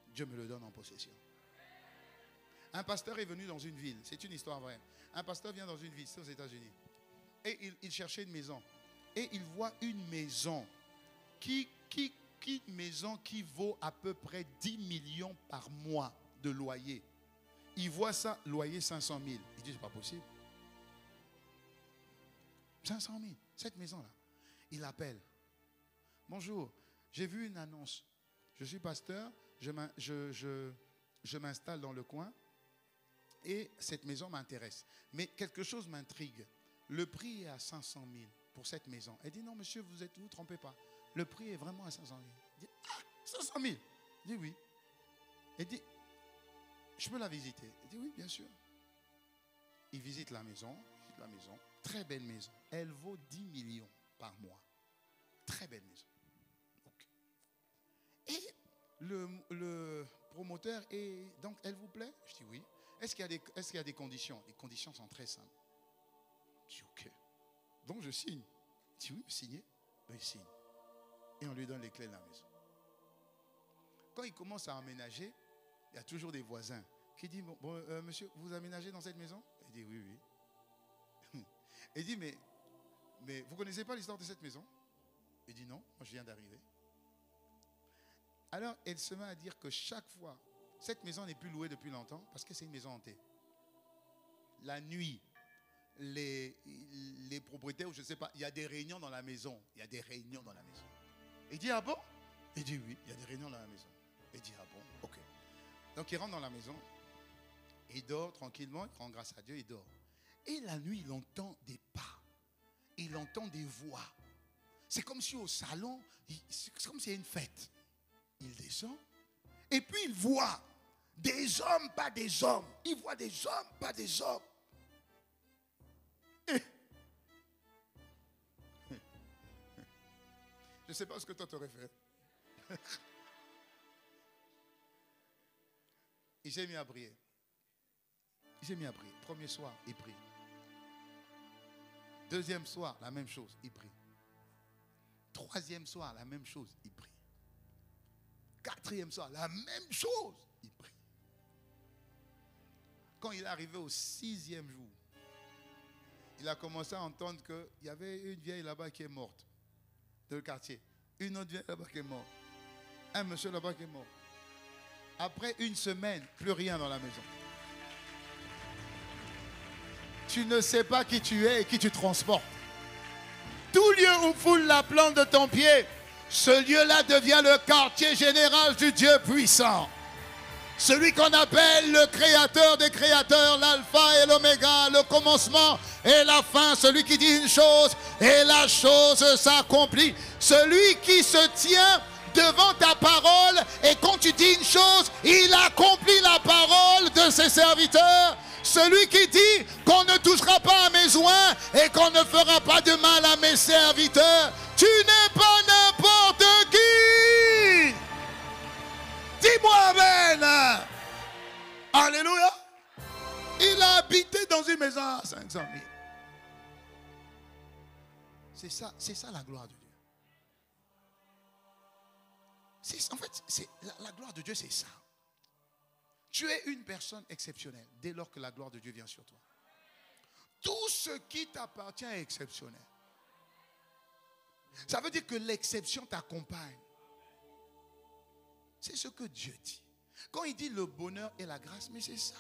Dieu me le donne en possession. Un pasteur est venu dans une ville, c'est une histoire vraie. Un pasteur vient dans une ville, c'est aux États-Unis. Et il cherchait une maison. Et il voit une maison qui loue une maison qui vaut à peu près 10 millions par mois de loyer. Il voit ça, loyer 500 000. Il dit, c'est pas possible. 500 000, cette maison-là. Il appelle. Bonjour, j'ai vu une annonce. Je suis pasteur, je m'installe dans le coin et cette maison m'intéresse. Mais quelque chose m'intrigue. Le prix est à 500 000 pour cette maison. Elle dit, non monsieur, vous trompez pas. Le prix est vraiment à 500 000. Il dit, ah, 500 000. Il dit, oui. Elle dit, je peux la visiter. Il dit, oui, bien sûr. Il visite la maison. Très belle maison. Elle vaut 10 millions par mois. Très belle maison. Okay. Et le promoteur est... Donc, elle vous plaît? Je dis oui. Est-ce qu'il y a des conditions? Les conditions sont très simples. Je dis ok. Donc, je signe. Je dis oui, vous signez? Ben, il signe. Et on lui donne les clés de la maison. Quand il commence à emménager, il y a toujours des voisins qui disent, monsieur, vous aménagez dans cette maison? Il dit oui, oui. Il dit, mais vous ne connaissez pas l'histoire de cette maison? Il dit non, moi je viens d'arriver. Alors elle se met à dire que chaque fois, cette maison n'est plus louée depuis longtemps parce que c'est une maison hantée. La nuit, les propriétaires, ou je ne sais pas, il y a des réunions dans la maison. Il dit, ah bon? Il dit oui, il y a des réunions dans la maison. Il dit, ah bon, ok. Donc il rentre dans la maison, il dort tranquillement, il rend grâce à Dieu, il dort. Et la nuit, il entend des pas, il entend des voix. C'est comme si au salon, c'est comme s'il y a une fête. Il descend et puis il voit des hommes, pas des hommes. Il voit des hommes, pas des hommes. Je ne sais pas ce que toi t'aurais fait. Il s'est mis à prier. Premier soir, il prie. Deuxième soir, la même chose, il prie. Troisième soir, la même chose, il prie. Quatrième soir, la même chose, il prie. Quand il est arrivé au 6e jour, il a commencé à entendre qu'il y avait une vieille là-bas qui est morte, de le quartier. Une autre vieille là-bas qui est morte. Un monsieur là-bas qui est mort. Après une semaine, plus rien dans la maison. Tu ne sais pas qui tu es et qui tu transportes. Tout lieu où foule la plante de ton pied, ce lieu-là devient le quartier général du Dieu puissant. Celui qu'on appelle le créateur des créateurs, l'alpha et l'oméga, le commencement et la fin. Celui qui dit une chose et la chose s'accomplit. Celui qui se tient devant ta parole et quand tu dis une chose, il accomplit la parole de ses serviteurs. Celui qui dit qu'on ne touchera pas à mes oins et qu'on ne fera pas de mal à mes serviteurs. Tu n'es pas n'importe qui. Dis-moi amen. Alléluia. Il a habité dans une maison à 500 000. C'est ça la gloire de Dieu. En fait, la gloire de Dieu, c'est ça. Tu es une personne exceptionnelle dès lors que la gloire de Dieu vient sur toi. Tout ce qui t'appartient est exceptionnel. Ça veut dire que l'exception t'accompagne. C'est ce que Dieu dit. Quand il dit le bonheur et la grâce, mais c'est ça.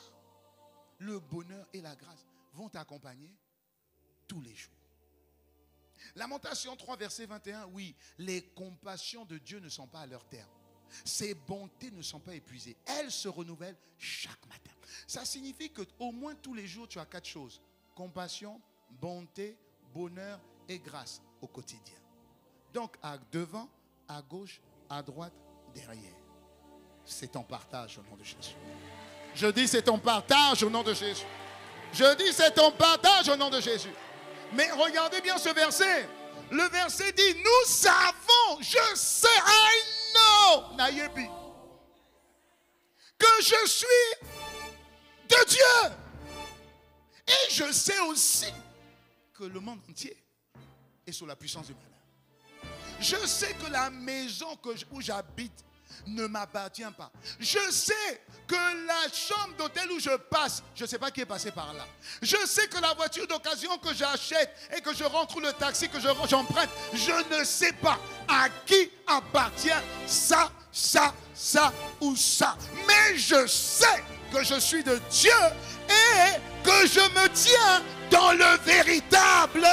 Le bonheur et la grâce vont t'accompagner tous les jours. Lamentation 3, verset 21, oui, les compassions de Dieu ne sont pas à leur terme. Ses bontés ne sont pas épuisées. Elles se renouvellent chaque matin. Ça signifie qu'au moins tous les jours, tu as 4 choses. Compassion, bonté, bonheur et grâce au quotidien. Donc, à devant, à gauche, à droite, derrière. C'est ton partage au nom de Jésus. Je dis c'est ton partage au nom de Jésus. Je dis c'est ton partage au nom de Jésus. Mais regardez bien ce verset. Le verset dit, nous savons, je sais, I know, Nayebi, que je suis de Dieu. Et je sais aussi que le monde entier est sous la puissance du malin. Je sais que la maison où j'habite ne m'appartient pas. Je sais que la chambre d'hôtel où je passe, je ne sais pas qui est passé par là. Je sais que la voiture d'occasion que j'achète et que je rentre, ou le taxi que j'emprunte, je ne sais pas à qui appartient ça ou ça. Mais je sais que je suis de Dieu et que je me tiens dans le véritable.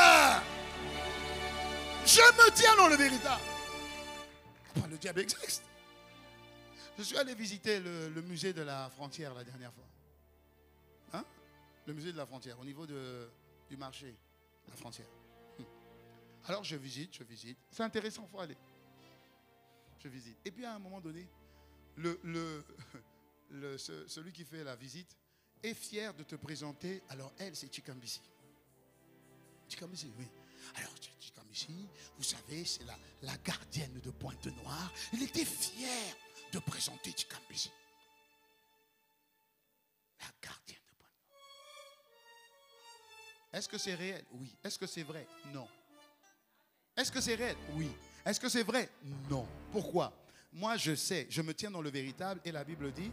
Je me tiens dans le véritable. Le diable existe. Je suis allé visiter le musée de la frontière la dernière fois. Hein? Le musée de la frontière, au niveau du marché, la frontière. Alors je visite. C'est intéressant, il faut aller. Je visite. Et puis à un moment donné, celui qui fait la visite est fier de te présenter. Alors elle, c'est Chikambisi. Chikambisi, oui. Alors Chikambisi, vous savez, c'est la gardienne de Pointe-Noire. Il était fier de présenter Chikambisi. La gardienne de Pointe-Noire. Est-ce que c'est réel? Oui. Est-ce que c'est vrai? Non. Est-ce que c'est réel? Oui. Est-ce que c'est vrai? Non. Pourquoi? Moi, je sais, je me tiens dans le véritable et la Bible dit,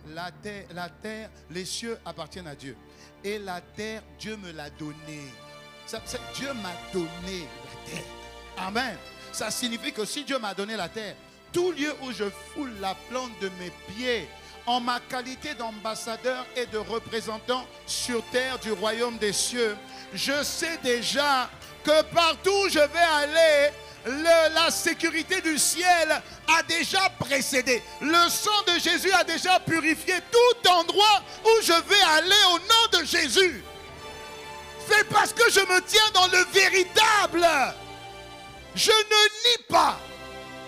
la terre, les cieux appartiennent à Dieu. Et la terre, Dieu me l'a donnée. Dieu m'a donné la terre. Amen. Ça signifie que si Dieu m'a donné la terre, tout lieu où je foule la plante de mes pieds, en ma qualité d'ambassadeur et de représentant sur terre du royaume des cieux, je sais déjà que partout où je vais aller, la sécurité du ciel a déjà précédé. Le sang de Jésus a déjà purifié tout endroit où je vais aller au nom de Jésus. C'est parce que je me tiens dans le véritable. Je ne nie pas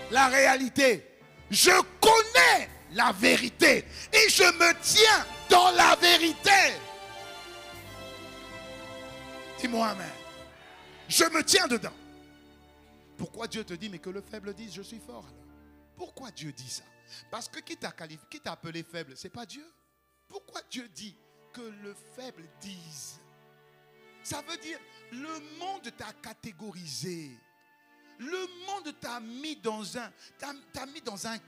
la réalité. Je connais la vérité et je me tiens dans la vérité. Dis-moi amen. Je me tiens dedans. Pourquoi Dieu te dit, mais que le faible dise, je suis fort alors? Pourquoi Dieu dit ça? Parce que qui t'a appelé faible, c'est pas Dieu. Pourquoi Dieu dit que le faible dise? Ça veut dire, le monde t'a catégorisé. Le monde t'a mis dans un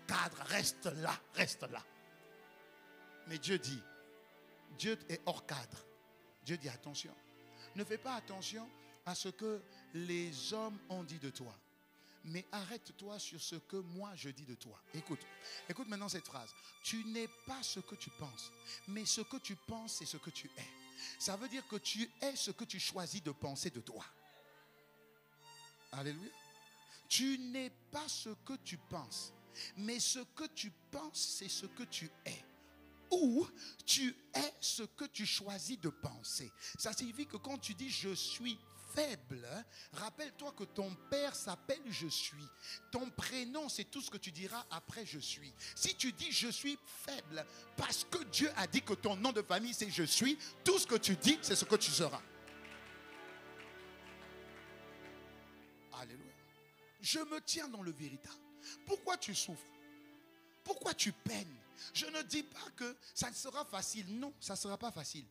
cadre. Reste là, reste là. Mais Dieu dit, Dieu est hors cadre. Dieu dit, attention. Ne fais pas attention à ce que les hommes ont dit de toi. Mais arrête-toi sur ce que moi je dis de toi. Écoute maintenant cette phrase. Tu n'es pas ce que tu penses, mais ce que tu penses, c'est ce que tu es. Ça veut dire que tu es ce que tu choisis de penser de toi. Alléluia. Tu n'es pas ce que tu penses, mais ce que tu penses, c'est ce que tu es. Ou tu es ce que tu choisis de penser. Ça signifie que quand tu dis je suis faible, rappelle-toi que ton père s'appelle je suis. Ton prénom, c'est tout ce que tu diras après je suis. Si tu dis je suis faible, parce que Dieu a dit que ton nom de famille c'est je suis, tout ce que tu dis, c'est ce que tu seras. Alléluia. Je me tiens dans le véritable. Pourquoi tu souffres? Pourquoi tu peines? Je ne dis pas que ça ne sera facile. Non, ça ne sera pas facile.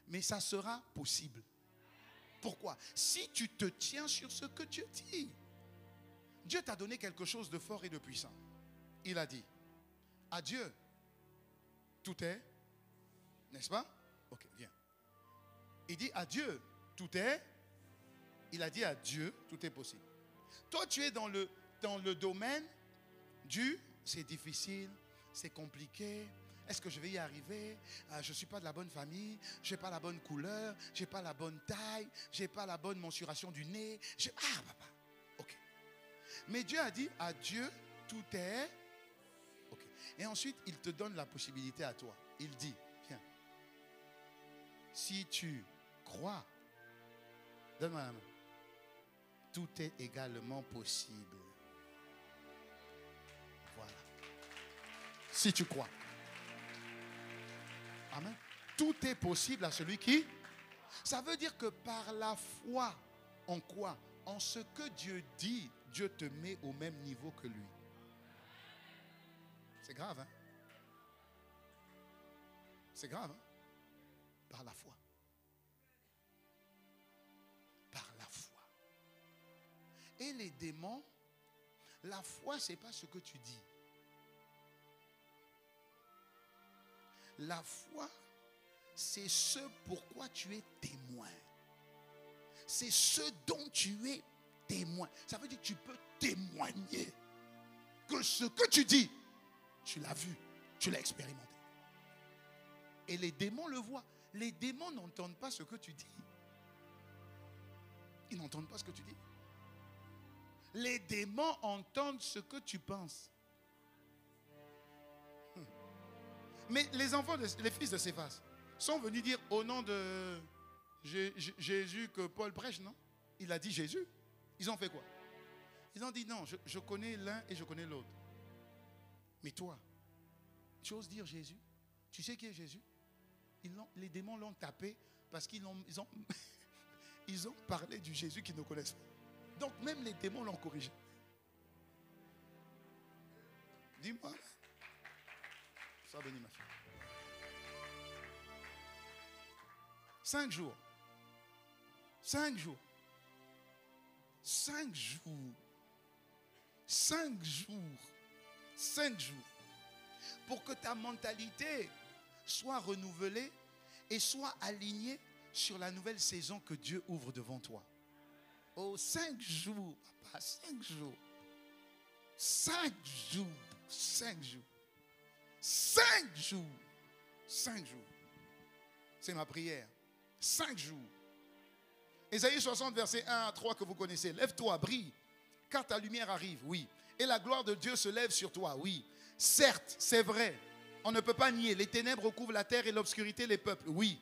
Mais ça sera possible. Pourquoi? Si tu te tiens sur ce que Dieu dit. Dieu t'a donné quelque chose de fort et de puissant. Il a dit, à Dieu, tout est, n'est-ce pas? Ok, viens. Il dit, à Dieu, tout est. Il a dit, à Dieu, tout est possible. Toi, tu es dans le domaine du, c'est difficile, c'est compliqué. Est-ce que je vais y arriver? Je ne suis pas de la bonne famille. Je n'ai pas la bonne couleur. Je n'ai pas la bonne taille. Je n'ai pas la bonne mensuration du nez. Papa. Ok. Mais Dieu a dit, à Dieu, tout est. Ok. Et ensuite, il te donne la possibilité à toi. Il dit, viens. Si tu crois, donne-moi la main. Tout est également possible. Voilà. Si tu crois. Amen. Tout est possible à celui qui. Ça veut dire que par la foi, en quoi? En ce que Dieu dit, Dieu te met au même niveau que lui. C'est grave, hein? C'est grave, hein? Par la foi. Par la foi. Et les démons, la foi, ce n'est pas ce que tu dis. La foi, c'est ce pourquoi tu es témoin. C'est ce dont tu es témoin. Ça veut dire que tu peux témoigner que ce que tu dis, tu l'as vu, tu l'as expérimenté. Et les démons le voient. Les démons n'entendent pas ce que tu dis. Ils n'entendent pas ce que tu dis. Les démons entendent ce que tu penses. Mais les enfants, les fils de Céphas sont venus dire au nom de Jésus que Paul prêche, non? Il a dit Jésus. Ils ont fait quoi? Ils ont dit non, je connais l'un et je connais l'autre. Mais toi, tu oses dire Jésus? Tu sais qui est Jésus? Les démons l'ont tapé parce qu'ils ont parlé du Jésus qu'ils ne connaissent pas. Donc même les démons l'ont corrigé. Dis-moi. Sois béni, ma fille. 5 jours. 5 jours. 5 jours. 5 jours. 5 jours. Pour que ta mentalité soit renouvelée et soit alignée sur la nouvelle saison que Dieu ouvre devant toi. Oh, 5 jours, papa, 5 jours. 5 jours. 5 jours. 5 jours. 5 jours. C'est ma prière. 5 jours. Ésaïe 60, verset 1 à 3 que vous connaissez. Lève-toi, brille, car ta lumière arrive, oui. Et la gloire de Dieu se lève sur toi, oui. Certes, c'est vrai. On ne peut pas nier. Les ténèbres recouvrent la terre et l'obscurité les peuples, oui.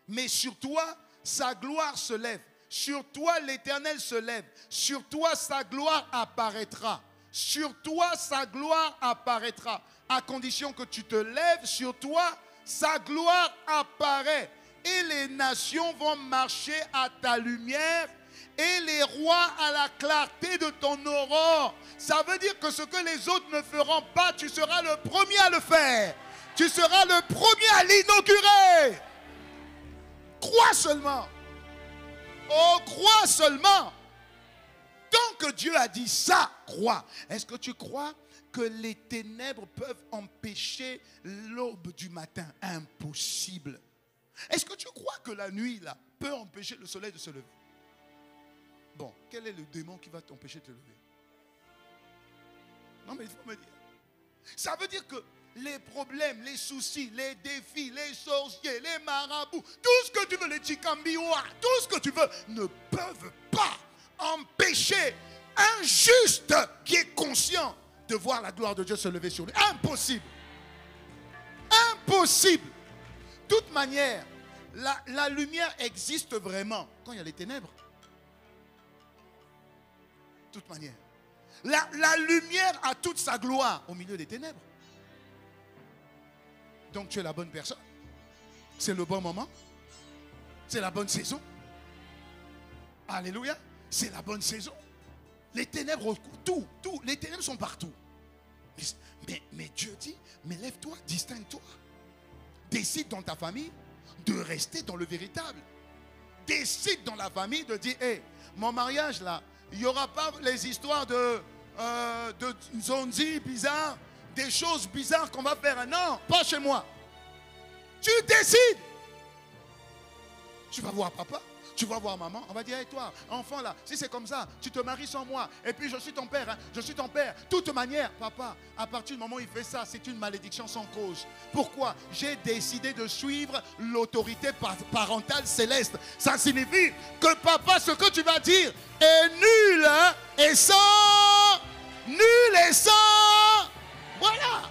Mais sur toi, sa gloire se lève. Sur toi, l'Éternel se lève. Sur toi, sa gloire apparaîtra. Sur toi, sa gloire apparaîtra. À condition que tu te lèves, sur toi, sa gloire apparaît. Et les nations vont marcher à ta lumière et les rois à la clarté de ton aurore. Ça veut dire que ce que les autres ne feront pas, tu seras le premier à le faire. Tu seras le premier à l'inaugurer. Crois seulement. Oh, crois seulement. Tant que Dieu a dit ça, crois. Est-ce que tu crois que les ténèbres peuvent empêcher l'aube du matin? Impossible. Est-ce que tu crois que la nuit là peut empêcher le soleil de se lever? Bon, quel est le démon qui va t'empêcher de te lever? Non, mais il faut me dire. Ça veut dire que les problèmes, les soucis, les défis, les sorciers, les marabouts, tout ce que tu veux, les tchikambiwa, tout ce que tu veux, ne peuvent pas empêcher un juste qui est conscient de voir la gloire de Dieu se lever sur lui. Impossible. Impossible. De toute manière, la lumière existe vraiment quand il y a les ténèbres. De toute manière. La lumière a toute sa gloire au milieu des ténèbres. Donc tu es la bonne personne. C'est le bon moment. C'est la bonne saison. Alléluia. C'est la bonne saison. Les ténèbres, tout. Les ténèbres sont partout. Mais Dieu dit, mais lève-toi, distingue-toi. Décide dans ta famille de rester dans le véritable. Décide dans la famille de dire, hey, mon mariage là, il n'y aura pas les histoires de zonzi bizarres, des choses bizarres qu'on va faire. Non, pas chez moi. Tu décides. Tu vas voir papa, tu vas voir maman. On va dire, hey, toi, enfant là, si c'est comme ça, tu te maries sans moi. Et puis je suis ton père, hein, je suis ton père. De toute manière, papa, à partir du moment où il fait ça, c'est une malédiction sans cause. Pourquoi? J'ai décidé de suivre l'autorité parentale céleste. Ça signifie que papa, ce que tu vas dire est nul, hein, et sans. Nul et sans. Voilà.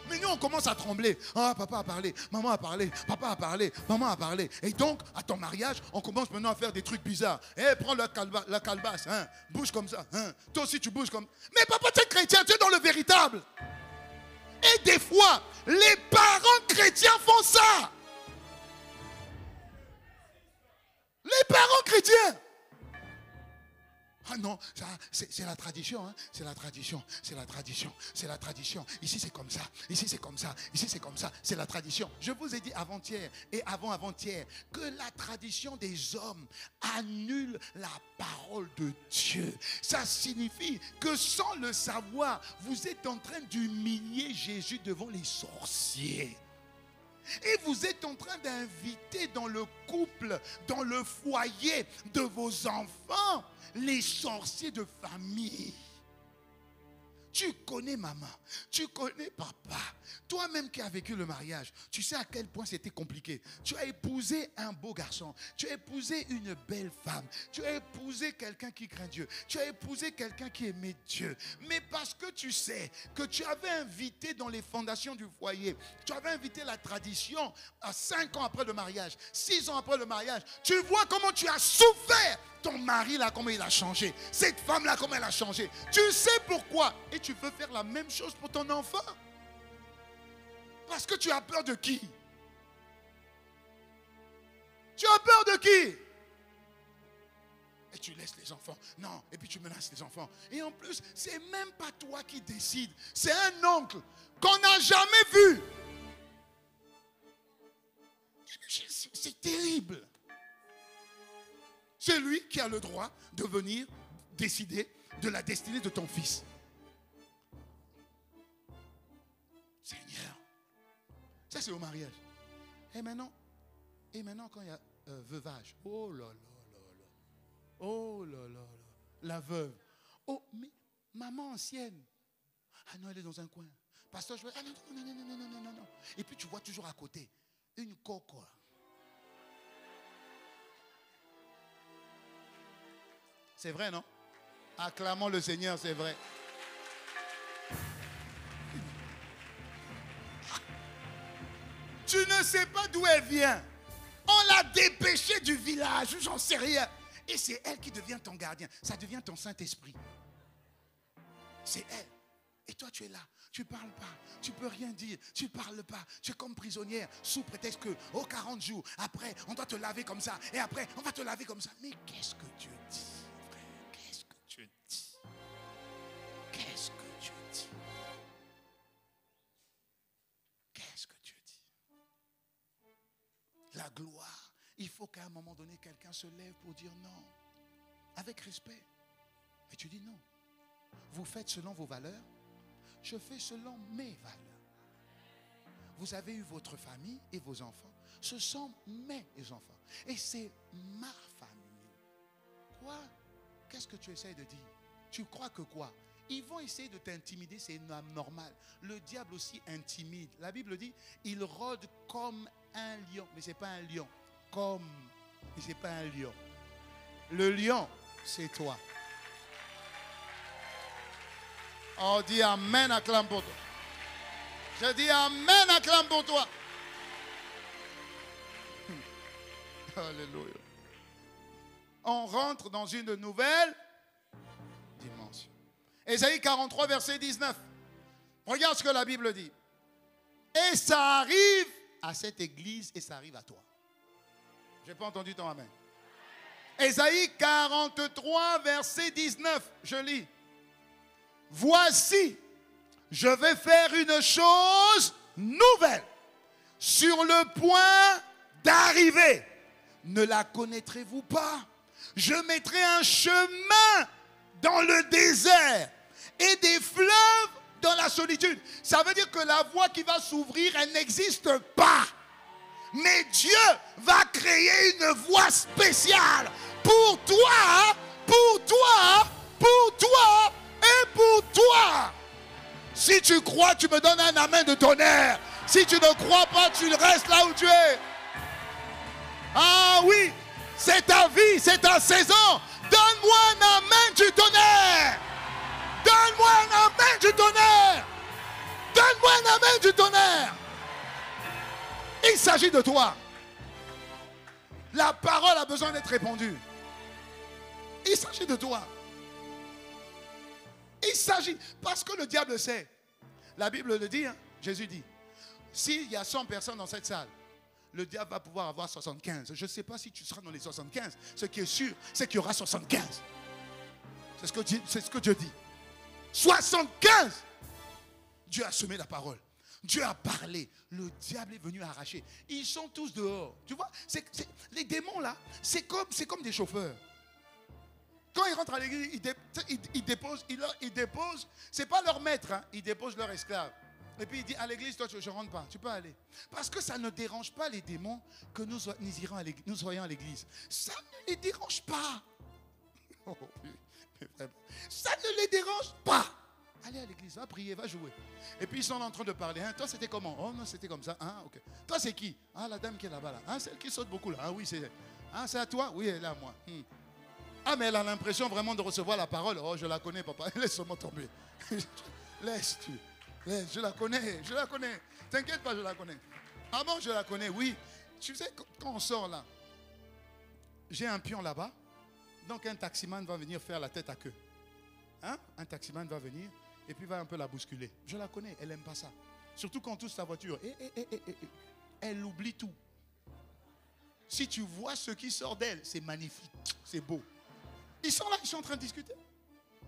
Mais nous, on commence à trembler. Ah, papa a parlé, maman a parlé, papa a parlé, maman a parlé. Et donc, à ton mariage, on commence maintenant à faire des trucs bizarres. Eh, prends la calebasse, hein, bouge comme ça. Hein. Toi aussi, tu bouges comme... Mais papa, tu es chrétien, tu es dans le véritable. Et des fois, les parents chrétiens font ça. Les parents chrétiens. Ah non, c'est la tradition, hein? C'est la tradition, c'est la tradition, c'est la tradition. Ici c'est comme ça, ici c'est comme ça, ici c'est comme ça, c'est la tradition. Je vous ai dit avant-hier et avant-avant-hier que la tradition des hommes annule la parole de Dieu. Ça signifie que sans le savoir, vous êtes en train d'humilier Jésus devant les sorciers. Et vous êtes en train d'inviter dans le couple, dans le foyer de vos enfants, les sorciers de famille. Tu connais maman, tu connais papa. Toi-même qui as vécu le mariage, tu sais à quel point c'était compliqué. Tu as épousé un beau garçon, tu as épousé une belle femme, tu as épousé quelqu'un qui craint Dieu, tu as épousé quelqu'un qui aimait Dieu. Mais parce que tu sais que tu avais invité dans les fondations du foyer, tu avais invité la tradition à 5 ans après le mariage, 6 ans après le mariage, tu vois comment tu as souffert. Ton mari là, comment il a changé. Cette femme là, comment elle a changé. Tu sais pourquoi. Et tu veux faire la même chose pour ton enfant. Parce que tu as peur de qui? Tu as peur de qui? Et tu laisses les enfants. Non, et puis tu menaces les enfants. Et en plus, c'est même pas toi qui décides. C'est un oncle qu'on n'a jamais vu. C'est terrible. C'est lui qui a le droit de venir décider de la destinée de ton fils. Seigneur, ça c'est au mariage. Et maintenant quand il y a veuvage, oh là là là là, oh là là là, la veuve. Oh, mais maman ancienne, ah non, elle est dans un coin. Pasteur, je veux, ah non, non, non, non, non, non, non, non. Et puis tu vois toujours à côté une coco. C'est vrai, non? Acclamons le Seigneur, c'est vrai. Tu ne sais pas d'où elle vient. On l'a dépêchée du village, j'en sais rien. Et c'est elle qui devient ton gardien. Ça devient ton Saint-Esprit. C'est elle. Et toi, tu es là. Tu ne parles pas. Tu ne peux rien dire. Tu ne parles pas. Tu es comme prisonnière sous prétexte que, 40 jours, après, on doit te laver comme ça. Et après, on va te laver comme ça. Mais qu'est-ce que Dieu dit? Qu'est-ce que Dieu dit? Qu'est-ce que Dieu dit? La gloire. Il faut qu'à un moment donné, quelqu'un se lève pour dire non. Avec respect. Mais tu dis non. Vous faites selon vos valeurs. Je fais selon mes valeurs. Vous avez eu votre famille et vos enfants. Ce sont mes enfants. Et c'est ma famille. Quoi? Qu'est-ce que tu essaies de dire? Tu crois que quoi? Ils vont essayer de t'intimider, c'est normal. Le diable aussi intimide. La Bible dit, il rôde comme un lion. Mais ce n'est pas un lion. Mais ce n'est pas un lion. Le lion, c'est toi. On dit Amen, acclame pour toi. Je dis Amen, acclame pour toi. Alléluia. On rentre dans une nouvelle dimension. Ésaïe 43, verset 19. Regarde ce que la Bible dit. Et ça arrive à cette église et ça arrive à toi. Je n'ai pas entendu ton amen. Ésaïe 43, verset 19. Je lis. Voici, je vais faire une chose nouvelle sur le point d'arriver. Ne la connaîtrez-vous pas? Je mettrai un chemin dans le désert et des fleuves dans la solitude. Ça veut dire que la voie qui va s'ouvrir, elle n'existe pas. Mais Dieu va créer une voie spéciale pour toi, pour toi, pour toi et pour toi. Si tu crois, tu me donnes un amen de tonnerre. Si tu ne crois pas, tu restes là où tu es. Ah oui, c'est ta vie, c'est ta saison. Donne-moi un amen du tonnerre. Donne-moi un amen du tonnerre. Donne-moi un amen du tonnerre. Il s'agit de toi. La parole a besoin d'être répandue. Il s'agit de toi. Il s'agit, parce que le diable sait. La Bible le dit, hein, Jésus dit, s'il y a 100 personnes dans cette salle, le diable va pouvoir avoir 75. Je ne sais pas si tu seras dans les 75. Ce qui est sûr, c'est qu'il y aura 75. C'est ce que Dieu dit. 75. Dieu a semé la parole. Dieu a parlé. Le diable est venu arracher. Ils sont tous dehors. Tu vois, les démons là, c'est comme des chauffeurs. Quand ils rentrent à l'église, ils déposent. Ce n'est pas leur maître, hein, ils déposent leur esclave. Et puis il dit, à l'église, toi, je ne rentre pas. Tu peux aller. Parce que ça ne dérange pas les démons que nous soyons à l'église. Ça ne les dérange pas. Oh, mais vraiment. Ça ne les dérange pas. Allez à l'église, va prier, va jouer. Et puis ils sont en train de parler. Hein, toi, c'était comment? Oh non, c'était comme ça. Ah, ok. Toi, c'est qui? Ah, la dame qui est là-bas. Là. Ah, celle qui saute beaucoup là. Ah oui, c'est... Ah, c'est à toi? Oui, elle est à moi. Ah, mais elle a l'impression vraiment de recevoir la parole. Oh, je la connais, papa. Laisse-moi tomber. Laisse-tu. Je la connais, je la connais. T'inquiète pas, je la connais. Ah bon, je la connais, oui. Tu sais, quand on sort là, j'ai un pion là-bas. Donc un taximan va venir faire la tête à queue. Hein? Un taximan va venir et puis va un peu la bousculer. Je la connais, elle n'aime pas ça. Surtout quand on touche sa voiture. Elle oublie tout. Si tu vois ce qui sort d'elle, c'est magnifique, c'est beau. Ils sont là, ils sont en train de discuter.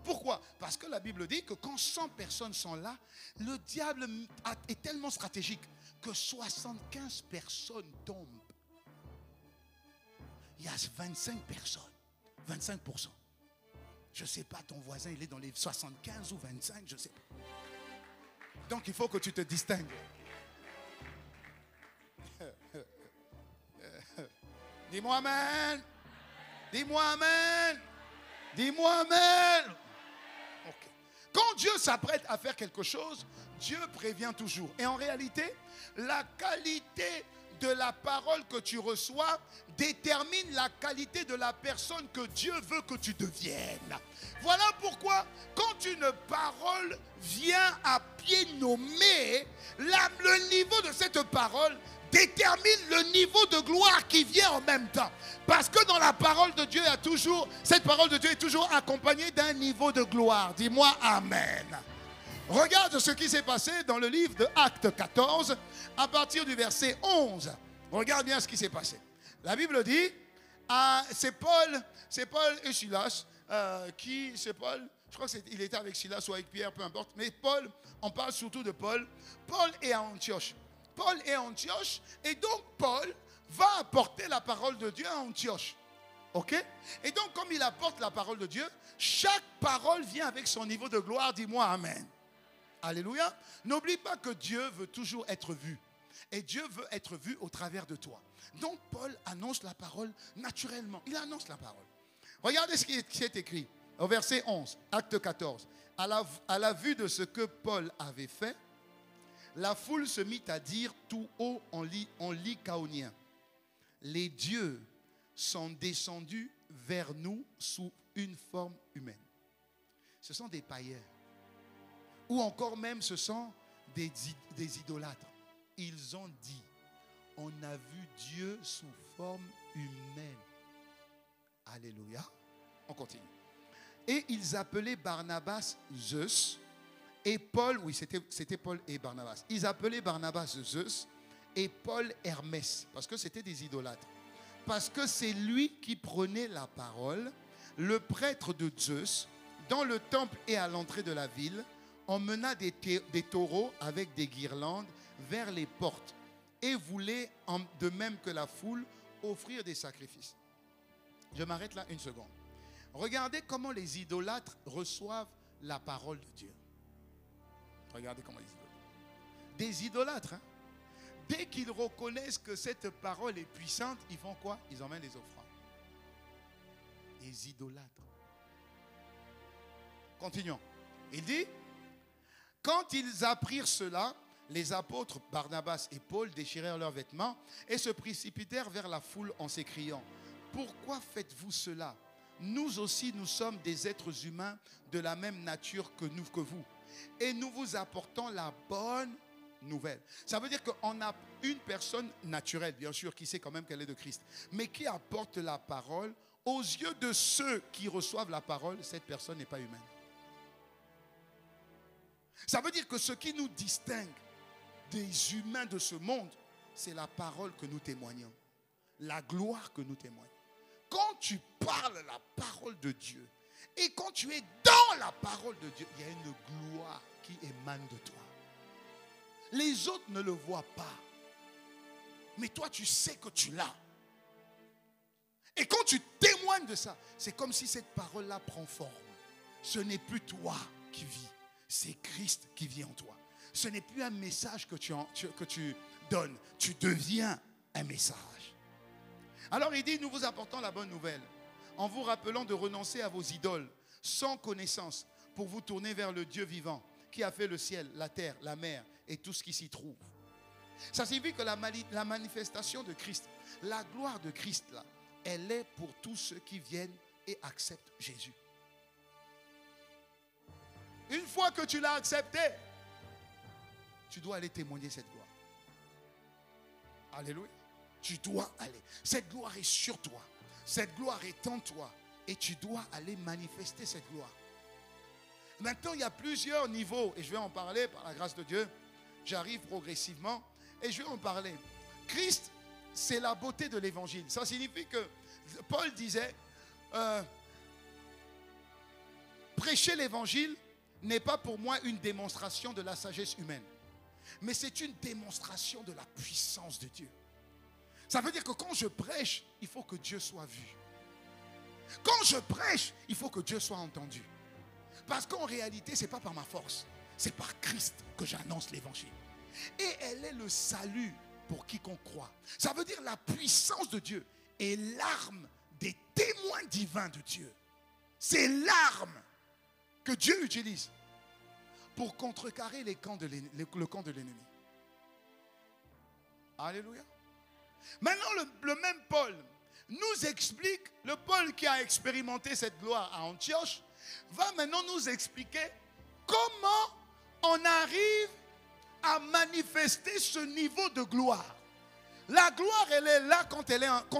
Pourquoi? Parce que la Bible dit que quand 100 personnes sont là, le diable est tellement stratégique que 75 personnes tombent. Il y a 25 personnes, 25%. Je ne sais pas, ton voisin, il est dans les 75 ou 25, je ne sais pas. Donc il faut que tu te distingues. Dis-moi amen. Dis-moi amen. Dis-moi amen. Okay. Quand Dieu s'apprête à faire quelque chose, Dieu prévient toujours. Et en réalité, la qualité de la parole que tu reçois détermine la qualité de la personne que Dieu veut que tu deviennes. Voilà pourquoi, quand une parole vient à pied nommé, le niveau de cette parole détermine le niveau de gloire qui vient en même temps. Parce que dans la parole de Dieu, cette parole de Dieu est toujours accompagnée d'un niveau de gloire. Dis-moi amen. Regarde ce qui s'est passé dans le livre de Actes 14, à partir du verset 11. Regarde bien ce qui s'est passé. La Bible dit, c'est Paul et Silas, je crois qu'il était avec Silas ou avec Pierre, peu importe. Mais Paul, on parle surtout de Paul. Paul est à Antioche. Paul est à Antioche, et donc Paul va apporter la parole de Dieu à Antioche. Ok? Et donc, comme il apporte la parole de Dieu, chaque parole vient avec son niveau de gloire. Dis-moi amen. Alléluia. N'oublie pas que Dieu veut toujours être vu. Et Dieu veut être vu au travers de toi. Donc, Paul annonce la parole naturellement. Il annonce la parole. Regardez ce qui est écrit au verset 11, acte 14. À la vue de ce que Paul avait fait, la foule se mit à dire tout haut en lycaonien: les dieux sont descendus vers nous sous une forme humaine. Ce sont des païens. Ou encore même ce sont des idolâtres. Ils ont dit: on a vu Dieu sous forme humaine. Alléluia. On continue. Et ils appelaient Barnabas Zeus et Paul, oui, c'était Paul et Barnabas. Ils appelaient Barnabas Zeus et Paul Hermès, parce que c'était des idolâtres. Parce que c'est lui qui prenait la parole, le prêtre de Zeus, dans le temple et à l'entrée de la ville, emmena des taureaux avec des guirlandes vers les portes et voulait, de même que la foule, offrir des sacrifices. Je m'arrête là une seconde. Regardez comment les idolâtres reçoivent la parole de Dieu. Regardez comment des idolâtres, hein? Dès qu'ils reconnaissent que cette parole est puissante, ils font quoi? Ils emmènent des offrandes. Des idolâtres. Continuons. Il dit: quand ils apprirent cela, les apôtres Barnabas et Paul déchirèrent leurs vêtements et se précipitèrent vers la foule en s'écriant: pourquoi faites-vous cela? Nous aussi, nous sommes des êtres humains de la même nature que vous. Et nous vous apportons la bonne nouvelle. Ça veut dire qu'on a une personne naturelle, bien sûr, qui sait quand même qu'elle est de Christ, mais qui apporte la parole. Aux yeux de ceux qui reçoivent la parole, cette personne n'est pas humaine. Ça veut dire que ce qui nous distingue des humains de ce monde, c'est la parole que nous témoignons, la gloire que nous témoignons. Quand tu parles la parole de Dieu et quand tu es dans la parole de Dieu, il y a une gloire qui émane de toi. Les autres ne le voient pas, mais toi tu sais que tu l'as. Et quand tu témoignes de ça, c'est comme si cette parole-là prend forme. Ce n'est plus toi qui vis, c'est Christ qui vit en toi. Ce n'est plus un message que tu donnes. Tu deviens un message. Alors il dit, nous vous apportons la bonne nouvelle, en vous rappelant de renoncer à vos idoles, sans connaissance, pour vous tourner vers le Dieu vivant, qui a fait le ciel, la terre, la mer et tout ce qui s'y trouve. Ça signifie que la manifestation de Christ, la gloire de Christ, là, elle est pour tous ceux qui viennent et acceptent Jésus. Une fois que tu l'as accepté, tu dois aller témoigner cette gloire. Alléluia. Tu dois aller. Cette gloire est sur toi. Cette gloire est en toi. Et tu dois aller manifester cette gloire. Maintenant, il y a plusieurs niveaux. Et je vais en parler par la grâce de Dieu. J'arrive progressivement. Et je vais en parler. Christ, c'est la beauté de l'évangile. Ça signifie que Paul disait, prêcher l'évangile n'est pas pour moi une démonstration de la sagesse humaine. Mais c'est une démonstration de la puissance de Dieu. Ça veut dire que quand je prêche, il faut que Dieu soit vu. Quand je prêche, il faut que Dieu soit entendu. Parce qu'en réalité, ce n'est pas par ma force. C'est par Christ que j'annonce l'évangile. Et elle est le salut pour quiconque croit. Ça veut dire la puissance de Dieu est l'arme des témoins divins de Dieu. C'est l'arme que Dieu utilise pour contrecarrer le camp de l'ennemi. Alléluia. Maintenant, le même Paul nous explique, le Paul qui a expérimenté cette gloire à Antioche, va maintenant nous expliquer comment on arrive à manifester ce niveau de gloire. La gloire, elle est là quand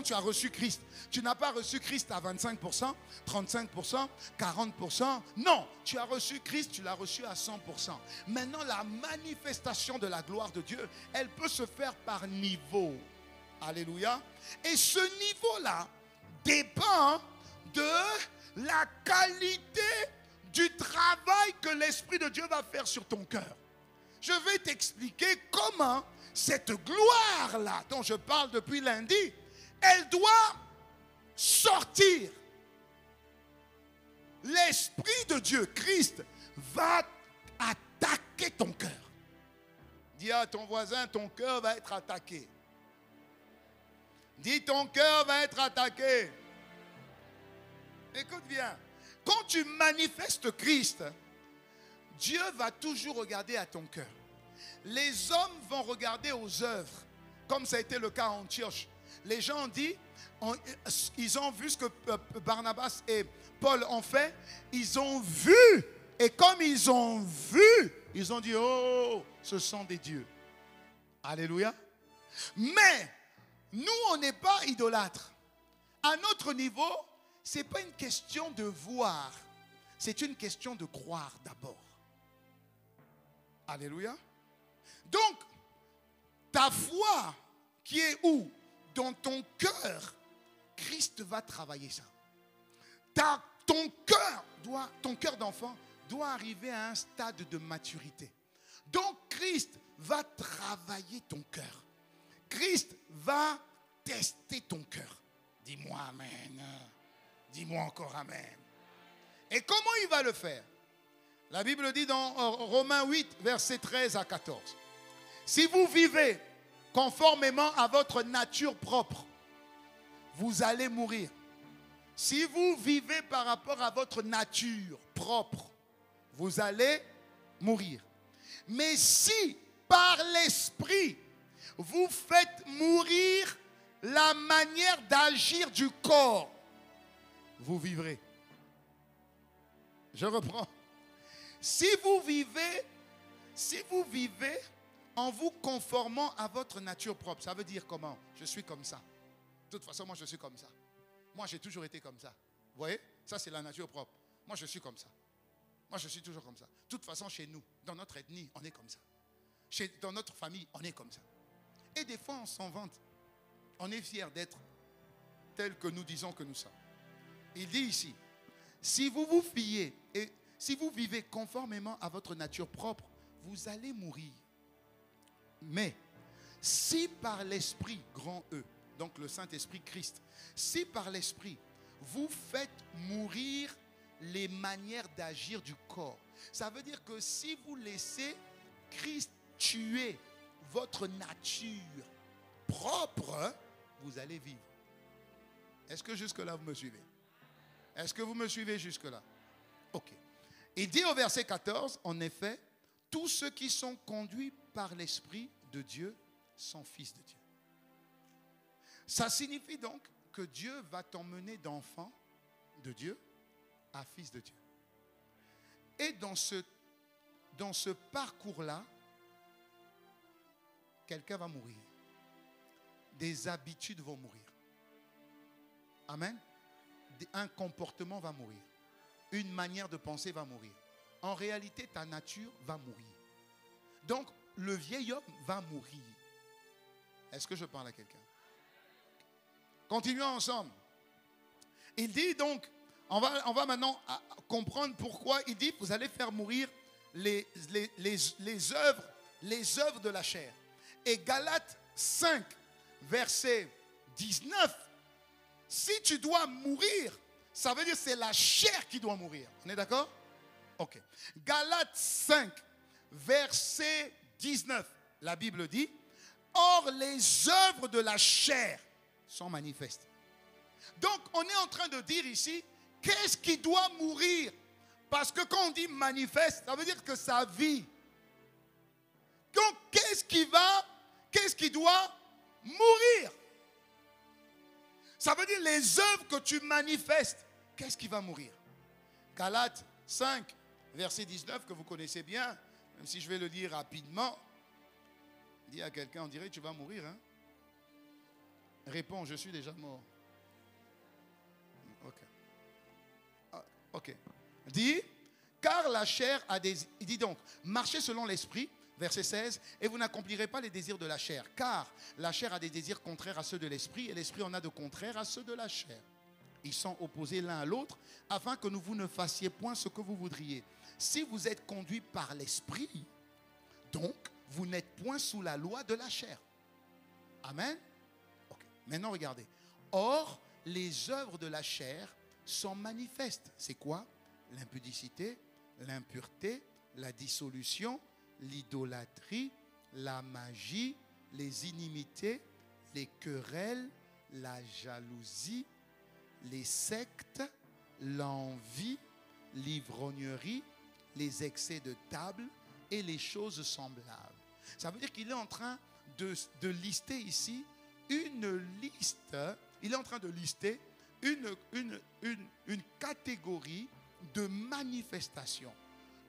tu as reçu Christ. Tu n'as pas reçu Christ à 25%, 35%, 40%. Non, tu as reçu Christ, tu l'as reçu à 100%. Maintenant, la manifestation de la gloire de Dieu, elle peut se faire par niveau. Alléluia. Et ce niveau-là dépend de la qualité du travail que l'Esprit de Dieu va faire sur ton cœur. Je vais t'expliquer comment cette gloire-là, dont je parle depuis lundi, elle doit sortir. L'Esprit de Dieu, Christ, va attaquer ton cœur. Dis à ton voisin, ton cœur va être attaqué. Dis, ton cœur va être attaqué. Écoute bien, quand tu manifestes Christ, Dieu va toujours regarder à ton cœur. Les hommes vont regarder aux œuvres, comme ça a été le cas à Antioche. Les gens ont dit, ils ont vu ce que Barnabas et Paul ont fait. Ils ont vu, et comme ils ont vu, ils ont dit, oh, ce sont des dieux. Alléluia. Mais nous, on n'est pas idolâtres. À notre niveau, ce n'est pas une question de voir, c'est une question de croire d'abord. Alléluia. Donc, ta foi qui est où? Dans ton cœur, Christ va travailler ça. Ton cœur d'enfant doit arriver à un stade de maturité. Donc, Christ va travailler ton cœur. Christ va tester ton cœur. Dis-moi amen. Dis-moi encore amen. Et comment il va le faire? La Bible dit dans Romains 8, versets 13 à 14. Si vous vivez conformément à votre nature propre, vous allez mourir. Si vous vivez par rapport à votre nature propre, vous allez mourir. Mais si par l'esprit, vous faites mourir la manière d'agir du corps, vous vivrez. Je reprends. Si vous vivez en vous conformant à votre nature propre, ça veut dire comment? Je suis comme ça. De toute façon, moi je suis comme ça. Moi j'ai toujours été comme ça. Vous voyez? Ça c'est la nature propre. Moi je suis comme ça. Moi je suis toujours comme ça. De toute façon, chez nous, dans notre ethnie, on est comme ça. Dans notre famille, on est comme ça. Et des fois, on s'en vante. On est fiers d'être tel que nous disons que nous sommes. Il dit ici, si vous vous fiez et si vous vivez conformément à votre nature propre, vous allez mourir. Mais si par l'Esprit, grand E, donc le Saint-Esprit Christ, si par l'Esprit, vous faites mourir les manières d'agir du corps, ça veut dire que si vous laissez Christ tuer votre nature propre, vous allez vivre. Est-ce que jusque-là vous me suivez? Est-ce que vous me suivez jusque-là? Ok. Il dit au verset 14, en effet, tous ceux qui sont conduits par l'Esprit de Dieu sont fils de Dieu. Ça signifie donc que Dieu va t'emmener d'enfant de Dieu à fils de Dieu. Et dans ce parcours-là, quelqu'un va mourir. Des habitudes vont mourir. Amen. Un comportement va mourir. Une manière de penser va mourir. En réalité, ta nature va mourir. Donc, le vieil homme va mourir. Est-ce que je parle à quelqu'un? Continuons ensemble. Il dit donc, on va maintenant comprendre pourquoi il dit, vous allez faire mourir les œuvres de la chair. Et Galates 5, verset 19, si tu dois mourir, ça veut dire que c'est la chair qui doit mourir. On est d'accord? Ok. Galates 5, verset 19, la Bible dit, or les œuvres de la chair sont manifestes. Donc on est en train de dire ici, qu'est-ce qui doit mourir? Parce que quand on dit manifeste, ça veut dire que ça vit. Donc qu'est-ce qui doit mourir? Ça veut dire les œuvres que tu manifestes. Qu'est-ce qui va mourir? Galates 5, verset 19, que vous connaissez bien, même si je vais le lire rapidement. Dis à quelqu'un, on dirait tu vas mourir. Hein? Réponds, je suis déjà mort. Ok. Ok. Dit, car la chair a des... Il dit donc, marchez selon l'esprit, verset 16, et vous n'accomplirez pas les désirs de la chair, car la chair a des désirs contraires à ceux de l'esprit, et l'esprit en a de contraires à ceux de la chair. Ils sont opposés l'un à l'autre, afin que vous ne fassiez point ce que vous voudriez. Si vous êtes conduits par l'esprit, donc vous n'êtes point sous la loi de la chair. Amen. Ok. Maintenant regardez. Or, les œuvres de la chair sont manifestes. C'est quoi? L'impudicité, l'impureté, la dissolution, l'idolâtrie, la magie, les inimités, les querelles, la jalousie, les sectes, l'envie, l'ivrognerie, les excès de table et les choses semblables. Ça veut dire qu'il est en train de lister ici une liste. Il est en train de lister une catégorie de manifestations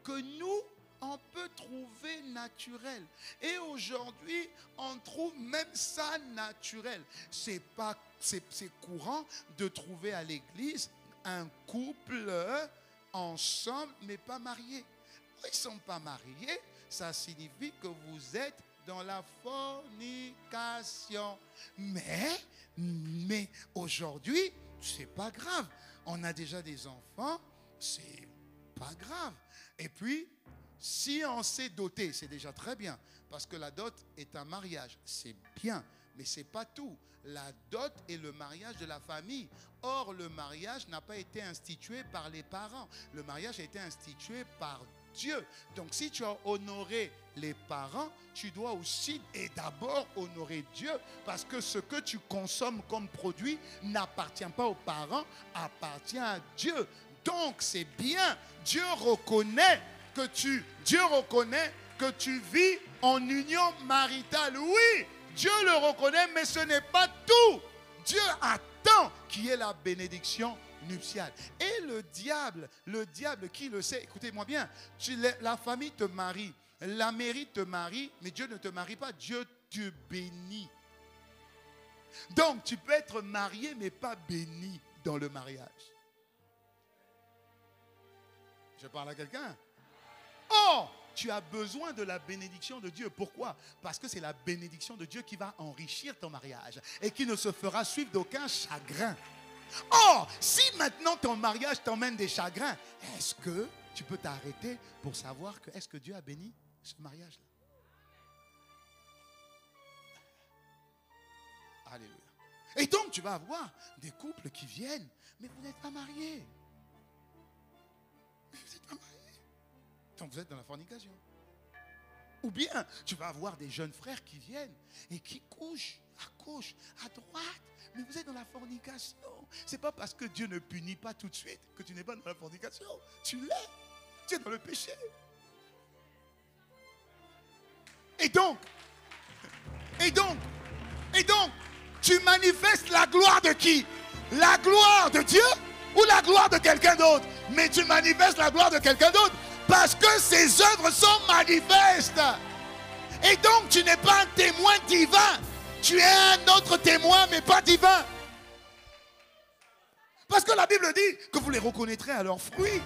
que nous, on peut trouver naturelles. Et aujourd'hui, on trouve même ça naturel. C'est courant de trouver à l'église un couple ensemble, mais pas mariés. Ils ne sont pas mariés, ça signifie que vous êtes dans la fornication. Mais aujourd'hui, c'est pas grave. On a déjà des enfants, c'est pas grave. Et puis, si on s'est doté, c'est déjà très bien. Parce que la dot est un mariage. C'est bien, mais ce n'est pas tout. La dot est le mariage de la famille. Or, le mariage n'a pas été institué par les parents. Le mariage a été institué par Dieu. Donc, si tu as honoré les parents, tu dois aussi et d'abord honorer Dieu. Parce que ce que tu consommes comme produit n'appartient pas aux parents, appartient à Dieu. Donc, c'est bien. Dieu reconnaît que tu vis en union maritale. Oui, Dieu le reconnaît, mais ce n'est pas tout. Dieu attend qu'il y ait la bénédiction nuptiale. Et le diable qui le sait, écoutez-moi bien, la famille te marie, la mairie te marie, mais Dieu ne te marie pas, Dieu te bénit. Donc, tu peux être marié, mais pas béni dans le mariage. Je parle à quelqu'un. Oh, tu as besoin de la bénédiction de Dieu. Pourquoi? Parce que c'est la bénédiction de Dieu qui va enrichir ton mariage et qui ne se fera suivre d'aucun chagrin. Oh, si maintenant ton mariage t'emmène des chagrins, est-ce que tu peux t'arrêter pour savoir que est-ce que Dieu a béni ce mariage-là? Alléluia. Et donc tu vas avoir des couples qui viennent, mais vous n'êtes pas mariés. Vous n'êtes pas mariés. Donc vous êtes dans la fornication. Ou bien, tu vas avoir des jeunes frères qui viennent et qui couchent à gauche, à droite. Mais vous êtes dans la fornication. Ce n'est pas parce que Dieu ne punit pas tout de suite que tu n'es pas dans la fornication. Tu l'es. Tu es dans le péché. Et donc, tu manifestes la gloire de qui? La gloire de Dieu ou la gloire de quelqu'un d'autre? Mais tu manifestes la gloire de quelqu'un d'autre parce que ses œuvres sont manifestes. Et donc tu n'es pas un témoin divin. Tu es un autre témoin mais pas divin. Parce que la Bible dit que vous les reconnaîtrez à leurs fruits.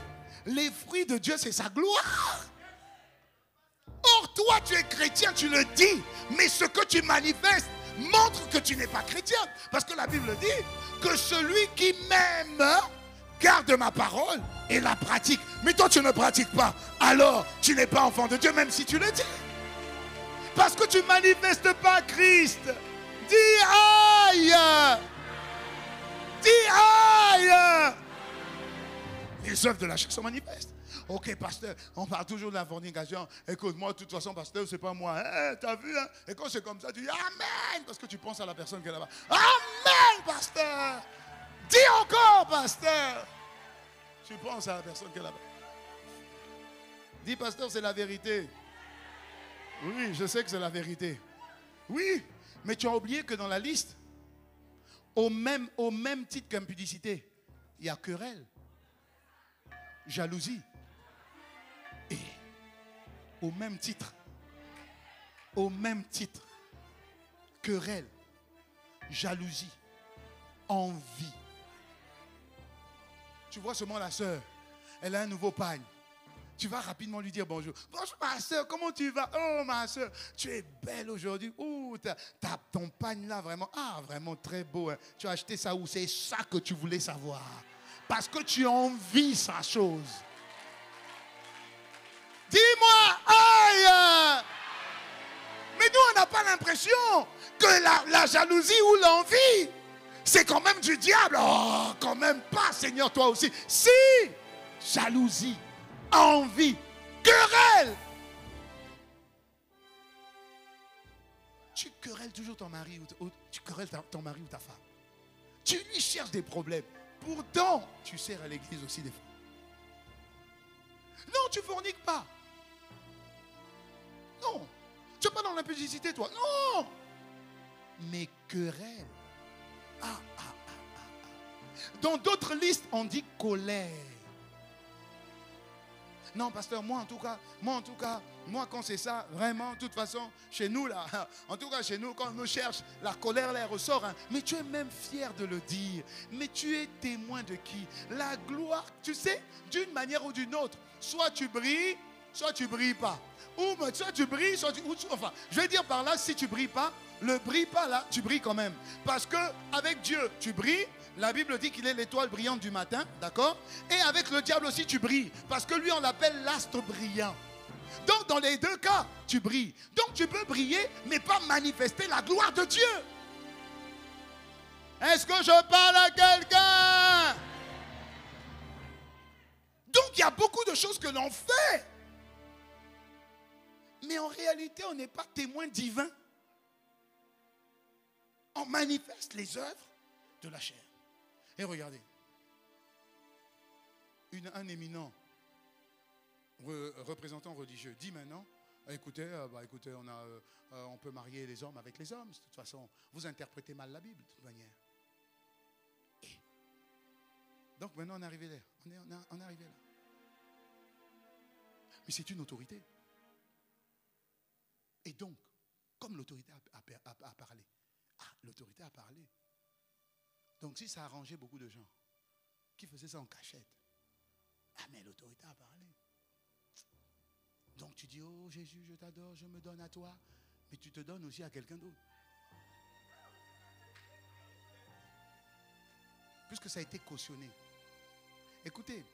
Les fruits de Dieu, c'est sa gloire. Or, toi, tu es chrétien, tu le dis. Mais ce que tu manifestes montre que tu n'es pas chrétien. Parce que la Bible dit que celui qui m'aime garde ma parole et la pratique. Mais toi, tu ne pratiques pas. Alors, tu n'es pas enfant de Dieu, même si tu le dis. Parce que tu ne manifestes pas Christ. Dis aïe. Dis aïe. Les œuvres de la chair sont manifestes. Ok, pasteur, on parle toujours de la fornication. Écoute-moi, de toute façon, pasteur, c'est pas moi. T'as vu, hein? Et quand c'est comme ça, tu dis Amen. Parce que tu penses à la personne qui est là-bas. Amen, pasteur. Dis encore, pasteur. Tu penses à la personne qui est là-bas. Dis, pasteur, c'est la vérité. Oui, je sais que c'est la vérité. Oui, mais tu as oublié que dans la liste, au même titre qu'impudicité, il y a querelle, jalousie. Et au même titre, querelle, jalousie, envie. Tu vois seulement la sœur, elle a un nouveau pagne. Tu vas rapidement lui dire bonjour. Bonjour ma soeur, comment tu vas? Oh ma soeur, tu es belle aujourd'hui. Oh, t'as ton pagne là vraiment. Ah, vraiment très beau. Hein. Tu as acheté ça où? C'est ça que tu voulais savoir. Parce que tu envies sa chose. Dis-moi, aïe! Mais nous, on n'a pas l'impression que la jalousie ou l'envie, c'est quand même du diable. Oh, quand même pas, Seigneur, toi aussi. Si, jalousie, envie, querelle. Tu querelles toujours ton mari ou tu querelles ton mari ou ta femme. Tu lui cherches des problèmes. Pourtant, tu sers à l'église aussi des fois. Non, tu ne forniques pas. Non. Tu n'es pas dans l'impudicité, toi. Non. Mais querelle. Dans d'autres listes, on dit colère. Non, pasteur, moi quand c'est ça, vraiment, de toute façon, chez nous, là, en tout cas, chez nous, quand on nous cherche, la colère, là, elle ressort. Hein. Mais tu es même fier de le dire. Mais tu es témoin de qui? La gloire, tu sais, d'une manière ou d'une autre. Soit tu brilles pas. Ou soit tu brilles, enfin, je vais dire par là, si tu brilles pas, le brille pas là, tu brilles quand même. Parce que avec Dieu, tu brilles. La Bible dit qu'il est l'étoile brillante du matin, d'accord? Et avec le diable aussi, tu brilles. Parce que lui, on l'appelle l'astre brillant. Donc, dans les deux cas, tu brilles. Donc, tu peux briller, mais pas manifester la gloire de Dieu. Est-ce que je parle à quelqu'un? Donc, il y a beaucoup de choses que l'on fait. Mais en réalité, on n'est pas témoin divin. On manifeste les œuvres de la chair. Et regardez, un éminent représentant religieux dit maintenant, écoutez, on peut marier les hommes avec les hommes. De toute façon, vous interprétez mal la Bible de toute manière. Et donc maintenant, on est arrivé là. On est arrivé là. Mais c'est une autorité. Et donc, comme l'autorité a parlé, l'autorité a parlé. Donc si ça arrangeait beaucoup de gens qui faisaient ça en cachette, mais l'autorité a parlé. Donc tu dis, oh Jésus, je t'adore, je me donne à toi, mais tu te donnes aussi à quelqu'un d'autre. Puisque ça a été cautionné. Écoutez,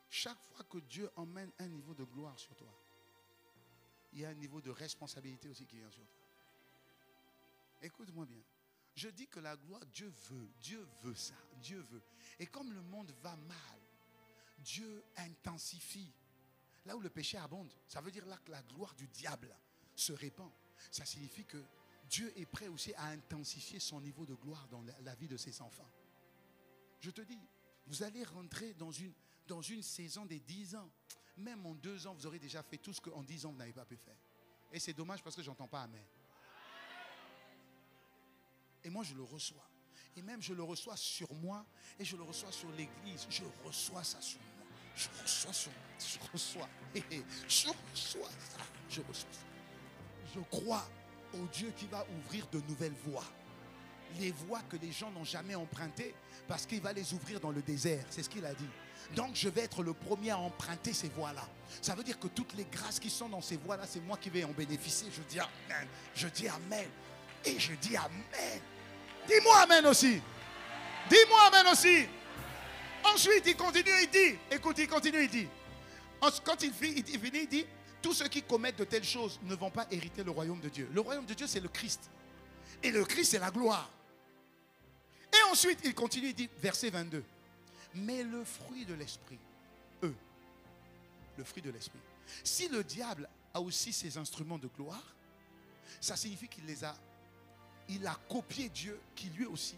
chaque fois que Dieu emmène un niveau de gloire sur toi, il y a un niveau de responsabilité aussi qui vient sur toi. Écoute-moi bien. Je dis que la gloire, Dieu veut ça, Dieu veut. Et comme le monde va mal, Dieu intensifie là où le péché abonde, ça veut dire là que la gloire du diable se répand. Ça signifie que Dieu est prêt aussi à intensifier son niveau de gloire dans la vie de ses enfants. Je te dis, vous allez rentrer dans une saison des 10 ans. Même en 2 ans, vous aurez déjà fait tout ce qu'en 10 ans, vous n'avez pas pu faire. Et c'est dommage parce que je n'entends pas Amen. Et moi, je le reçois. Et même, je le reçois sur moi et je le reçois sur l'église. Je reçois ça sur moi. Je reçois ça. Je reçois ça. Je reçois ça. Je crois au Dieu qui va ouvrir de nouvelles voies. Les voies que les gens n'ont jamais empruntées parce qu'il va les ouvrir dans le désert. C'est ce qu'il a dit. Donc je vais être le premier à emprunter ces voies-là. Ça veut dire que toutes les grâces qui sont dans ces voies-là, c'est moi qui vais en bénéficier. Je dis Amen. Je dis Amen. Et je dis Amen. Dis-moi Amen aussi. Dis-moi Amen aussi. Ensuite, il continue, il dit. Écoute, il continue, il dit. Quand il finit, il dit, tous ceux qui commettent de telles choses ne vont pas hériter le royaume de Dieu. Le royaume de Dieu, c'est le Christ. Et le Christ, c'est la gloire. Et ensuite, il continue, il dit, verset 22. Mais le fruit de l'esprit, le fruit de l'esprit. Si le diable a aussi ses instruments de gloire, ça signifie il a copié Dieu qui lui aussi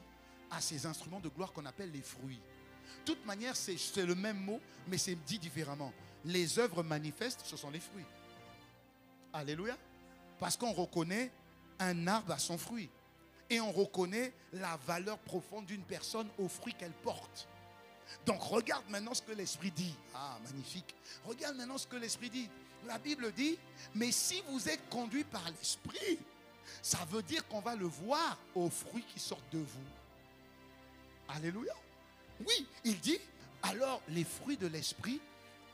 a ses instruments de gloire qu'on appelle les fruits. De toute manière, c'est le même mot, mais c'est dit différemment. Les œuvres manifestes, ce sont les fruits. Alléluia. Parce qu'on reconnaît un arbre à son fruit. Et on reconnaît la valeur profonde d'une personne aux fruits qu'elle porte. Donc regarde maintenant ce que l'Esprit dit. Ah, magnifique. Regarde maintenant ce que l'Esprit dit. La Bible dit, mais si vous êtes conduit par l'Esprit, ça veut dire qu'on va le voir aux fruits qui sortent de vous. Alléluia. Oui, il dit, alors les fruits de l'Esprit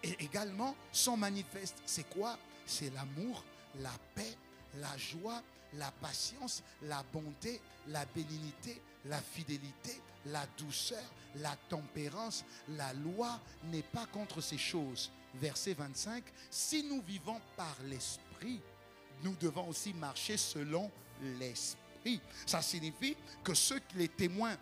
également sont manifestes. C'est quoi? C'est l'amour, la paix, la joie, la patience, la bonté, la bénignité, la fidélité, la douceur, la tempérance. La loi n'est pas contre ces choses. Verset 25, si nous vivons par l'Esprit, nous devons aussi marcher selon l'Esprit. Ça signifie que les témoins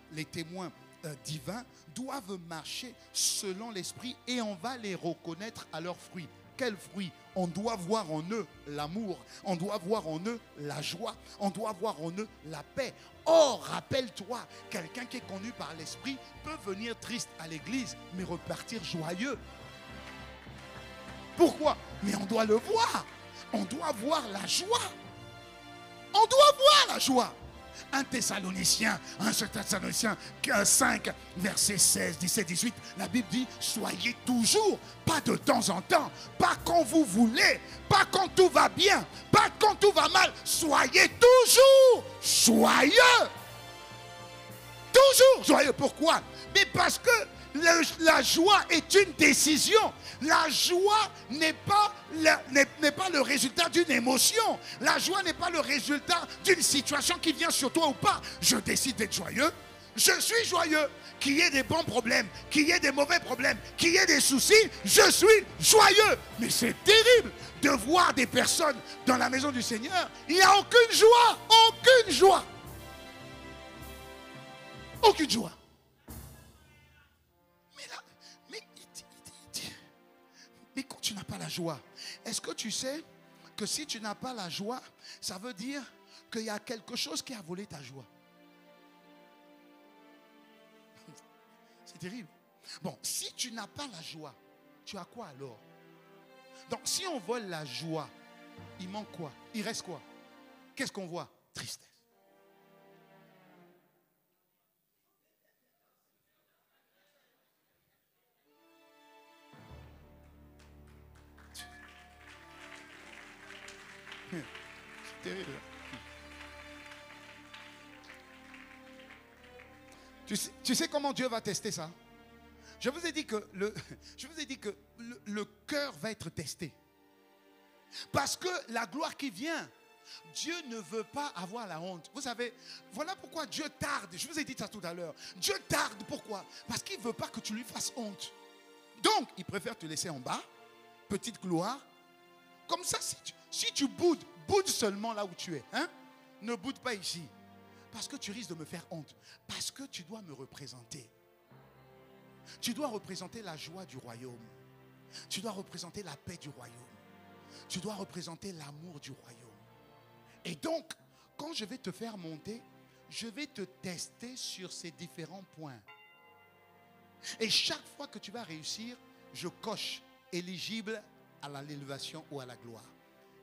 divins doivent marcher selon l'Esprit et on va les reconnaître à leurs fruits. Quels fruits? On doit voir en eux l'amour, on doit voir en eux la joie, on doit voir en eux la paix. Or, rappelle-toi, quelqu'un qui est conduit par l'Esprit peut venir triste à l'église, mais repartir joyeux. Pourquoi? Mais on doit le voir. On doit voir la joie. On doit voir la joie. 1 Thessaloniciens 5, verset 16, 17, 18, la Bible dit, soyez toujours, pas de temps en temps, pas quand vous voulez, pas quand tout va bien, pas quand tout va mal, soyez toujours joyeux. Toujours joyeux. Pourquoi? Mais parce que la joie est une décision. La joie n'est pas le résultat d'une émotion. La joie n'est pas le résultat d'une situation qui vient sur toi ou pas. Je décide d'être joyeux. Je suis joyeux. Qu'il y ait des bons problèmes, qu'il y ait des mauvais problèmes, qu'il y ait des soucis, je suis joyeux. Mais c'est terrible de voir des personnes dans la maison du Seigneur. Il n'y a aucune joie. Aucune joie. Aucune joie. Mais quand tu n'as pas la joie, est-ce que tu sais que si tu n'as pas la joie, ça veut dire qu'il y a quelque chose qui a volé ta joie? C'est terrible. Bon, si tu n'as pas la joie, tu as quoi alors? Donc si on vole la joie, il manque quoi? Il reste quoi? Qu'est-ce qu'on voit? Tristesse. C'est terrible. Tu sais comment Dieu va tester ça? Je vous ai dit que le cœur va être testé. Parce que la gloire qui vient, Dieu ne veut pas avoir la honte. Vous savez, voilà pourquoi Dieu tarde. Je vous ai dit ça tout à l'heure. Dieu tarde, pourquoi? Parce qu'il ne veut pas que tu lui fasses honte. Donc, il préfère te laisser en bas, petite gloire. Comme ça, si tu boudes seulement là où tu es. Hein? Ne boude pas ici. Parce que tu risques de me faire honte. Parce que tu dois me représenter. Tu dois représenter la joie du royaume. Tu dois représenter la paix du royaume. Tu dois représenter l'amour du royaume. Et donc, quand je vais te faire monter, je vais te tester sur ces différents points. Et chaque fois que tu vas réussir, je coche éligible à l'élévation ou à la gloire.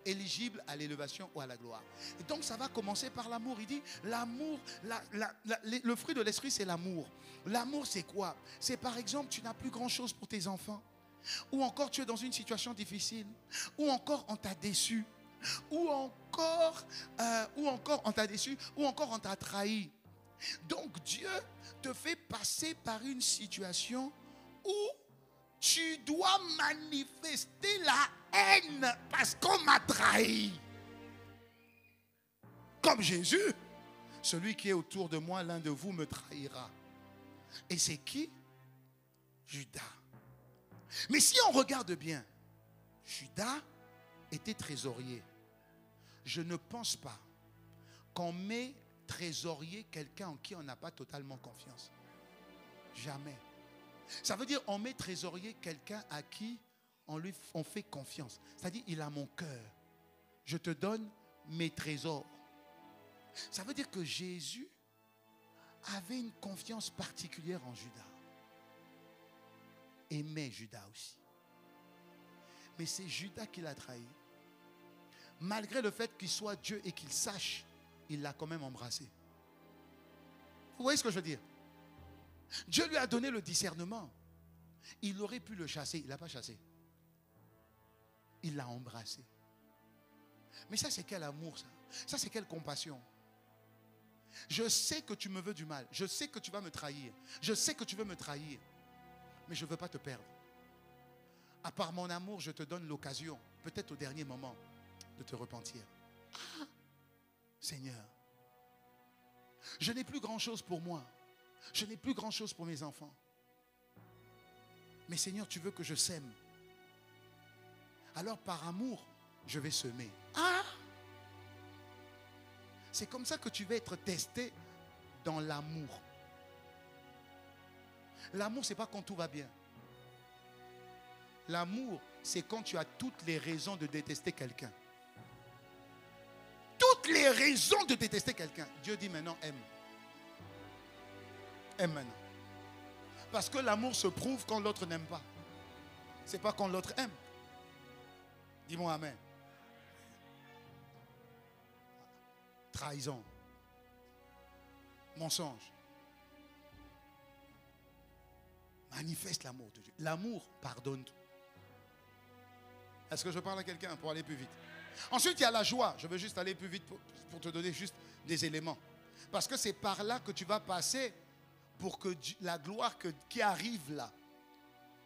Éligible à l'élévation ou à la gloire. Et donc ça va commencer par l'amour. Il dit l'amour, le fruit de l'esprit c'est l'amour. L'amour c'est quoi? C'est par exemple tu n'as plus grand chose pour tes enfants. Ou encore tu es dans une situation difficile. Ou encore on t'a déçu. Ou encore on t'a déçu. Ou encore on t'a trahi. Donc Dieu te fait passer par une situation où tu dois manifester la haine parce qu'on m'a trahi. Comme Jésus, celui qui est autour de moi, l'un de vous me trahira. Et c'est qui? Judas. Mais si on regarde bien, Judas était trésorier. Je ne pense pas qu'on met trésorier quelqu'un en qui on n'a pas totalement confiance. Jamais. Ça veut dire on met trésorier quelqu'un à qui on fait confiance. C'est-à-dire il a mon cœur. Je te donne mes trésors. Ça veut dire que Jésus avait une confiance particulière en Judas. Aimait Judas aussi. Mais c'est Judas qui l'a trahi. Malgré le fait qu'il soit Dieu et qu'il sache, il l'a quand même embrassé. Vous voyez ce que je veux dire? Dieu lui a donné le discernement. Il aurait pu le chasser. Il ne l'a pas chassé. Il l'a embrassé. Mais ça, c'est quel amour, ça? Ça, c'est quelle compassion? Je sais que tu me veux du mal. Je sais que tu vas me trahir. Je sais que tu veux me trahir. Mais je ne veux pas te perdre. À part mon amour, je te donne l'occasion, peut-être au dernier moment, de te repentir. Ah, Seigneur, je n'ai plus grand-chose pour moi. Je n'ai plus grand-chose pour mes enfants. Mais Seigneur, tu veux que je sème. Alors par amour, je vais semer. Ah! C'est comme ça que tu vas être testé dans l'amour. L'amour, ce n'est pas quand tout va bien. L'amour, c'est quand tu as toutes les raisons de détester quelqu'un. Toutes les raisons de détester quelqu'un. Dieu dit maintenant, aime. Aime maintenant. Parce que l'amour se prouve quand l'autre n'aime pas. Ce n'est pas quand l'autre aime. Dis-moi amen. Trahison. Mensonge. Manifeste l'amour de Dieu. L'amour pardonne tout. Est-ce que je parle à quelqu'un pour aller plus vite? Ensuite, il y a la joie. Je veux juste aller plus vite pour te donner juste des éléments. Parce que c'est par là que tu vas passer pour que la gloire qui arrive là,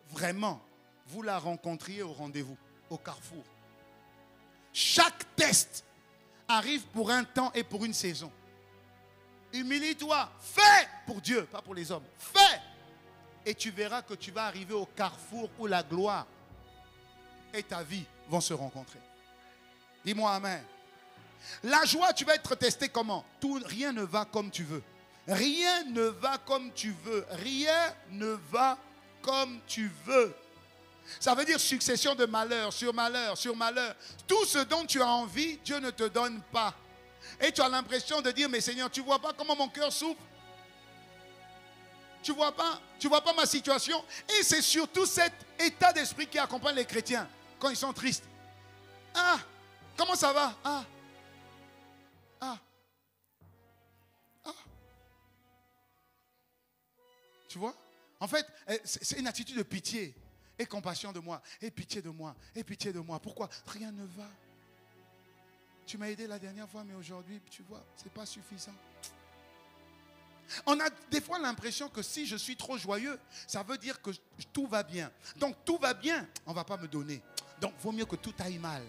vraiment, vous la rencontriez au rendez-vous, au carrefour. Chaque test arrive pour un temps et pour une saison. Humilie-toi. Fais pour Dieu, pas pour les hommes. Fais. Et tu verras que tu vas arriver au carrefour où la gloire et ta vie vont se rencontrer. Dis-moi amen. La joie, tu vas être testé comment? Rien ne va comme tu veux. Rien ne va comme tu veux. Rien ne va comme tu veux. Ça veut dire succession de malheur sur malheur sur malheur. Tout ce dont tu as envie, Dieu ne te donne pas. Et tu as l'impression de dire, mais Seigneur, tu ne vois pas comment mon cœur souffre? Tu ne vois pas ma situation? Et c'est surtout cet état d'esprit qui accompagne les chrétiens quand ils sont tristes. Ah, comment ça va? Ah, ah, ah. Tu vois? En fait, c'est une attitude de pitié. Et compassion de moi. Et pitié de moi. Et pitié de moi. Pourquoi? Rien ne va. Tu m'as aidé la dernière fois, mais aujourd'hui, tu vois, ce n'est pas suffisant. On a des fois l'impression que si je suis trop joyeux, ça veut dire que tout va bien. Donc tout va bien, on ne va pas me donner. Donc il vaut mieux que tout aille mal.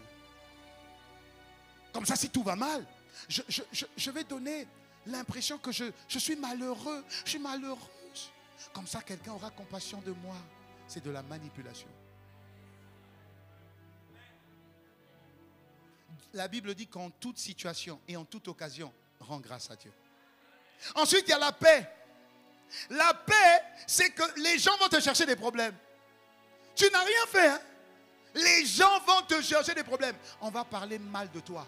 Comme ça, si tout va mal, je vais donner l'impression que je suis malheureux. Je suis malheureuse. Comme ça, quelqu'un aura compassion de moi. C'est de la manipulation. La Bible dit qu'en toute situation et en toute occasion, rends grâce à Dieu. Ensuite, il y a la paix. La paix, c'est que les gens vont te chercher des problèmes. Tu n'as rien fait. Hein? Les gens vont te chercher des problèmes. On va parler mal de toi.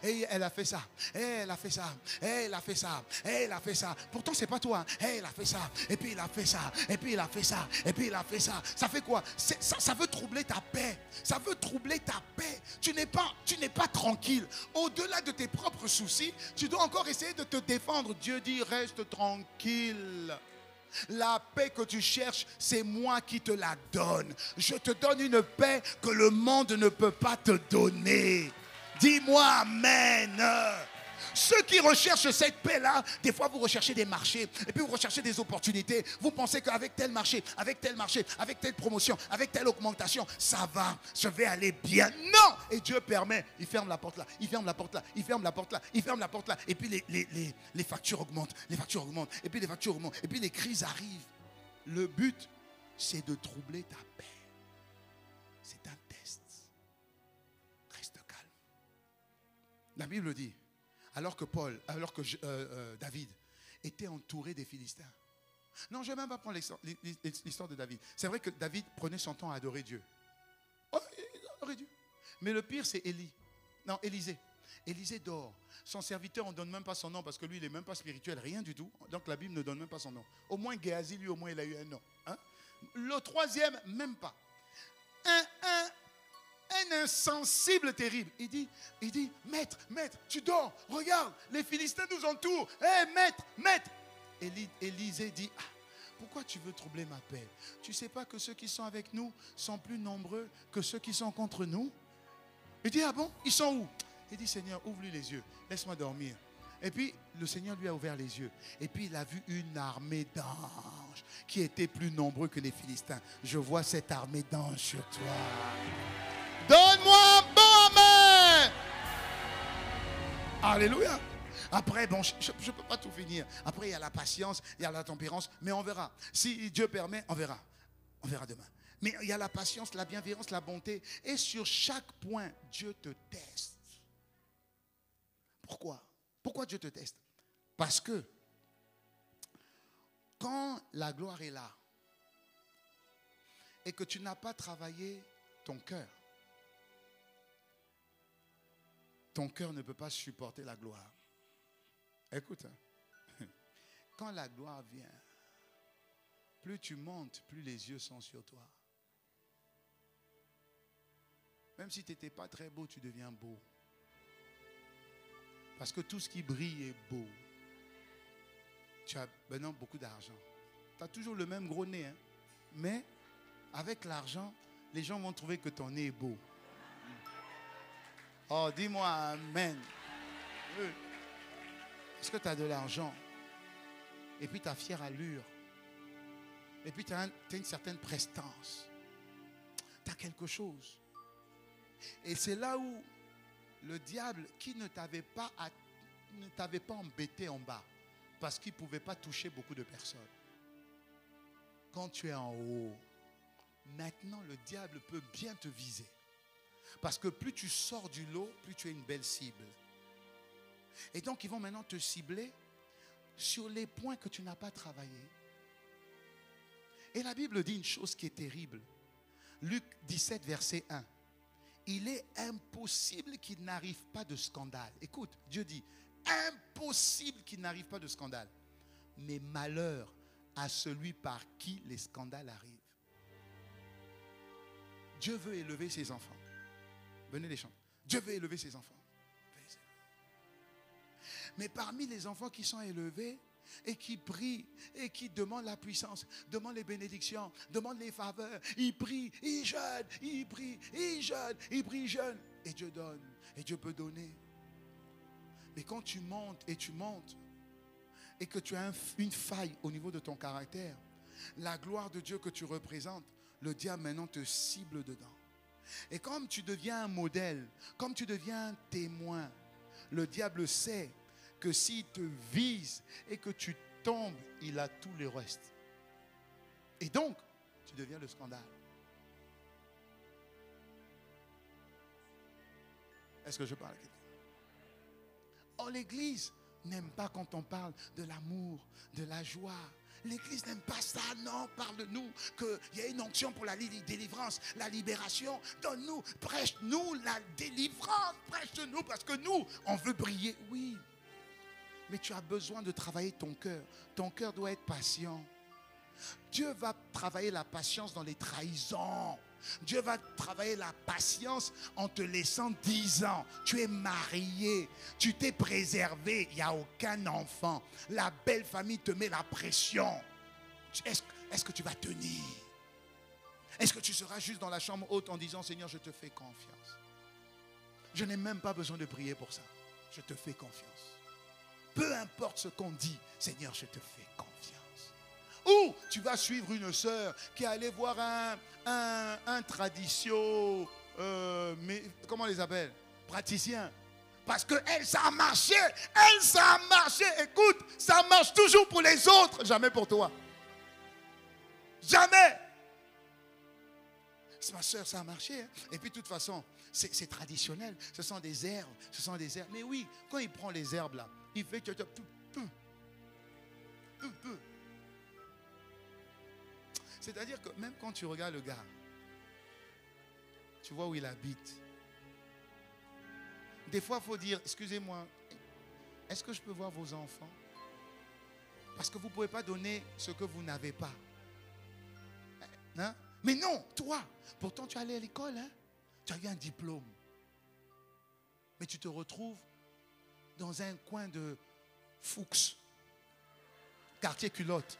Et elle a fait ça, et elle a fait ça, et elle a fait ça, et elle a fait ça. Pourtant, c'est pas toi. Et elle a fait ça, et puis il a fait ça, et puis il a fait ça, et puis il a fait ça. Ça fait quoi? Ça veut troubler ta paix. Ça veut troubler ta paix. Tu n'es pas tranquille. Au-delà de tes propres soucis, tu dois encore essayer de te défendre. Dieu dit, reste tranquille. La paix que tu cherches, c'est moi qui te la donne. Je te donne une paix que le monde ne peut pas te donner. Dis-moi Amen. Ceux qui recherchent cette paix-là, des fois vous recherchez des marchés, et puis vous recherchez des opportunités. Vous pensez qu'avec tel marché, avec telle promotion, avec telle augmentation, ça va, je vais aller bien. Non! Et Dieu permet, il ferme la porte là, il ferme la porte là, il ferme la porte là, il ferme la porte là. Et puis les factures augmentent, et puis les factures augmentent, et puis les crises arrivent. Le but, c'est de troubler ta paix. C'est un test. Reste calme. La Bible dit, alors que David était entouré des Philistins. Non, je ne vais même pas prendre l'histoire de David. C'est vrai que David prenait son temps à adorer Dieu. Oh, il adorait Dieu. Mais le pire, c'est Élisée. Élisée dort. Son serviteur, on ne donne même pas son nom parce que lui, il n'est même pas spirituel, rien du tout. Donc la Bible ne donne même pas son nom. Au moins, Géasi, lui, au moins, il a eu un nom. Hein? Le troisième, même pas. Un insensible terrible. Il dit, maître, tu dors, regarde, les Philistins nous entourent. Hé, maître. Élisée dit, pourquoi tu veux troubler ma paix? Tu ne sais pas que ceux qui sont avec nous sont plus nombreux que ceux qui sont contre nous? Il dit, ah bon, ils sont où? Il dit, Seigneur, ouvre-lui les yeux, laisse-moi dormir. Et puis, le Seigneur lui a ouvert les yeux. Et puis, il a vu une armée d'anges qui était plus nombreux que les Philistins. Je vois cette armée d'anges sur toi. Donne-moi un bon amen. Alléluia. Après, bon, je ne peux pas tout finir. Après, il y a la patience, il y a la tempérance, mais on verra. Si Dieu permet, on verra. On verra demain. Mais il y a la patience, la bienveillance, la bonté. Et sur chaque point, Dieu te teste. Pourquoi? Pourquoi Dieu te teste? Parce que quand la gloire est là et que tu n'as pas travaillé ton cœur ne peut pas supporter la gloire. Écoute, quand la gloire vient, plus tu montes, plus les yeux sont sur toi. Même si tu n'étais pas très beau, tu deviens beau. Parce que tout ce qui brille est beau. Tu as maintenant beaucoup d'argent. Tu as toujours le même gros nez. Hein? Mais avec l'argent, les gens vont trouver que ton nez est beau. Oh, dis-moi amen. Oui. Parce que tu as de l'argent. Et puis tu as fière allure. Et puis tu as une certaine prestance. Tu as quelque chose. Et c'est là où le diable qui ne t'avait pas embêté en bas, parce qu'il ne pouvait pas toucher beaucoup de personnes. Quand tu es en haut, maintenant le diable peut bien te viser. Parce que plus tu sors du lot, plus tu es une belle cible. Et donc ils vont maintenant te cibler sur les points que tu n'as pas travaillé. Et la Bible dit une chose qui est terrible. Luc 17, verset 1. Il est impossible qu'il n'arrive pas de scandale. Écoute, Dieu dit, impossible qu'il n'arrive pas de scandale. Mais malheur à celui par qui les scandales arrivent. Dieu veut élever ses enfants. Venez les chanter. Dieu veut élever ses enfants. Mais parmi les enfants qui sont élevés et qui prient et qui demandent la puissance, demandent les bénédictions, demandent les faveurs, ils prient, ils jeûnent, ils prient, ils jeûnent, ils prient, ils jeûnent. Et Dieu donne. Et Dieu peut donner. Mais quand tu montes et que tu as une faille au niveau de ton caractère, la gloire de Dieu que tu représentes, le diable maintenant te cible dedans. Et comme tu deviens un modèle, comme tu deviens un témoin, le diable sait que s'il te vise et que tu tombes, il a tout le reste. Et donc, tu deviens le scandale. Est-ce que je parle à quelqu'un? Oh, l'Église n'aime pas quand on parle de l'amour, de la joie. L'église n'aime pas ça. Non, parle-nous qu'il y a une onction pour la délivrance, la libération. Donne-nous, prêche-nous la délivrance. Prêche-nous parce que nous, on veut briller. Oui, mais tu as besoin de travailler ton cœur. Ton cœur doit être patient. Dieu va travailler la patience dans les trahisons. Dieu va travailler la patience en te laissant 10 ans. Tu es marié, tu t'es préservé, il n'y a aucun enfant. La belle famille te met la pression. Est-ce que tu vas tenir? Est-ce que tu seras juste dans la chambre haute en disant Seigneur, je te fais confiance? Je n'ai même pas besoin de prier pour ça. Je te fais confiance. Peu importe ce qu'on dit, Seigneur, je te fais confiance. Ou tu vas suivre une sœur qui est allée voir un tradition, mais comment on les appelle? Praticien. Parce qu'elle, ça a marché. Elle, ça a marché. Écoute, ça marche toujours pour les autres, jamais pour toi. Jamais. Ma soeur, ça a marché. Hein? Et puis, de toute façon, c'est traditionnel. Ce sont des herbes. Ce sont des herbes. Mais oui, quand il prend les herbes là, il fait... C'est-à-dire que même quand tu regardes le gars, tu vois où il habite. Des fois, il faut dire, excusez-moi, est-ce que je peux voir vos enfants? Parce que vous ne pouvez pas donner ce que vous n'avez pas. Hein? Mais non, toi, pourtant tu es allé à l'école, hein? Tu as eu un diplôme. Mais tu te retrouves dans un coin de Fuchs, quartier culotte.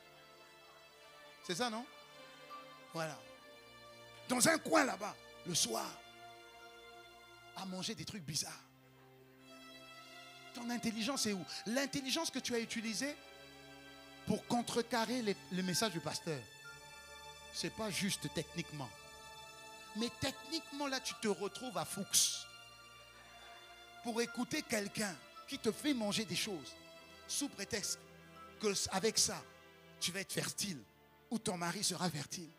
C'est ça, non? Voilà. Dans un coin là-bas, le soir, à manger des trucs bizarres. Ton intelligence est où? L'intelligence que tu as utilisée pour contrecarrer le message du pasteur. Ce n'est pas juste techniquement. Mais techniquement, là, tu te retrouves à Fuchs pour écouter quelqu'un qui te fait manger des choses sous prétexte qu'avec ça, tu vas être fertile ou ton mari sera fertile.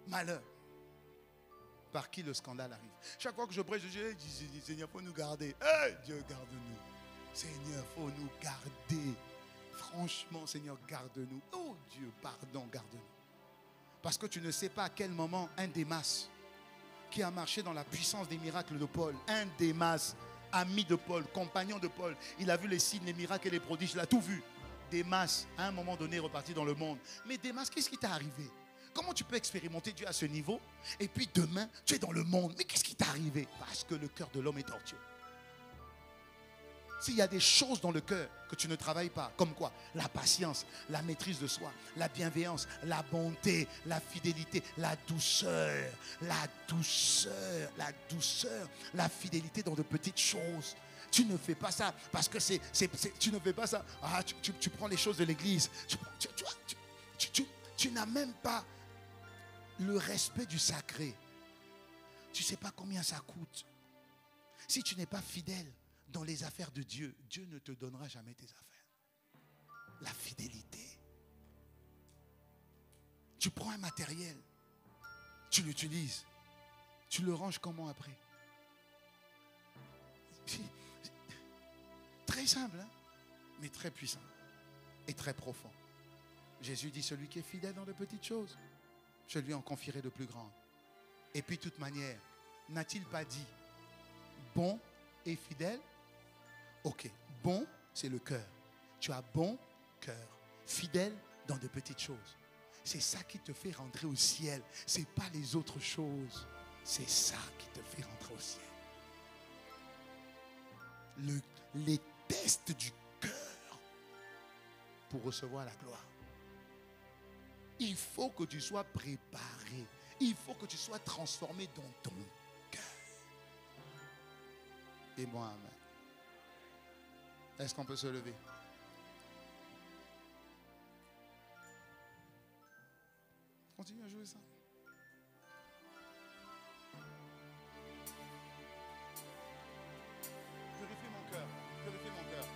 Malheur. Par qui le scandale arrive. Chaque fois que je prêche, je dis Seigneur, il faut nous garder. Hey, Dieu, garde-nous. Seigneur, il faut nous garder. Franchement, Seigneur, garde-nous. Oh Dieu, pardon, garde-nous. Parce que tu ne sais pas à quel moment un Démas qui a marché dans la puissance des miracles de Paul, un Démas, ami de Paul, compagnon de Paul, il a vu les signes, les miracles et les prodiges, il a tout vu. Démas, à un moment donné, est reparti dans le monde. Mais Démas, qu'est-ce qui t'est arrivé? Comment tu peux expérimenter Dieu à ce niveau et puis demain, tu es dans le monde? Mais qu'est-ce qui t'est arrivé? Parce que le cœur de l'homme est tortueux. S'il y a des choses dans le cœur que tu ne travailles pas, comme quoi? La patience, la maîtrise de soi, la bienveillance, la bonté, la fidélité, la douceur, la fidélité dans de petites choses. Tu ne fais pas ça parce que tu ne fais pas ça. Ah, tu prends les choses de l'église. Tu n'as même pas le respect du sacré. Tu ne sais pas combien ça coûte. Si tu n'es pas fidèle dans les affaires de Dieu, Dieu ne te donnera jamais tes affaires. La fidélité. Tu prends un matériel, tu l'utilises, tu le ranges comment après? Très simple, hein? Mais très puissant et très profond. Jésus dit, celui qui est fidèle dans de petites choses, je lui en confierai de plus grandes. Et puis, de toute manière, n'a-t-il pas dit bon et fidèle? Ok, bon, c'est le cœur. Tu as bon cœur, fidèle dans de petites choses. C'est ça qui te fait rentrer au ciel. Ce n'est pas les autres choses. C'est ça qui te fait rentrer au ciel. Les tests du cœur pour recevoir la gloire. Il faut que tu sois préparé. Il faut que tu sois transformé dans ton cœur. Et moi, amen. Est-ce qu'on peut se lever? Continue à jouer ça. Purifie mon cœur. Purifie mon cœur.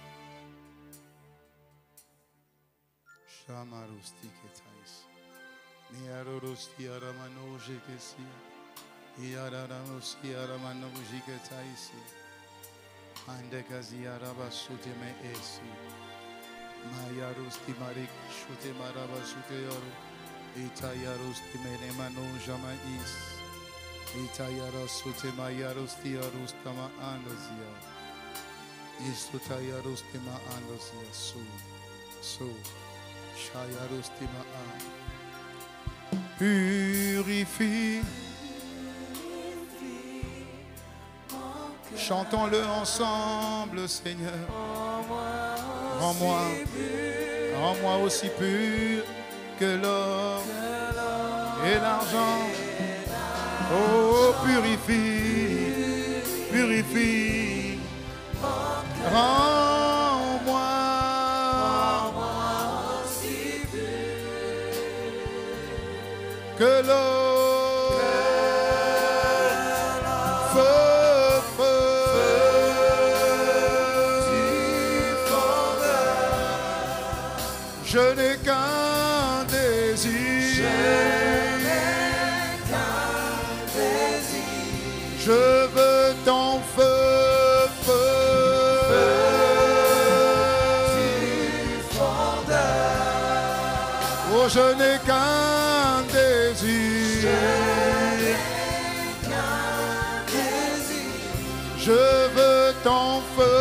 Shamarusti ketais. Niarusti aramanoje kesi. Iararamusti aramanoje ketais. Ande kazia raba sute me esi. Mayarus ti marik shute maraba sute yoru. Itayarus ti mene mano jamais. Itayarus sute mayarus ti yarus tama andazia. Istutayarus ti ma andazia su. Shayarus ti ma an. Purifie. Chantons-le ensemble, Seigneur. Rends-moi aussi pur que l'or et l'argent. Oh, purifie. Rends-moi aussi pur que l'or. Je n'ai qu'un désir. Je veux ton feu, du fondeur. Oh, je n'ai qu'un désir. Je veux ton feu.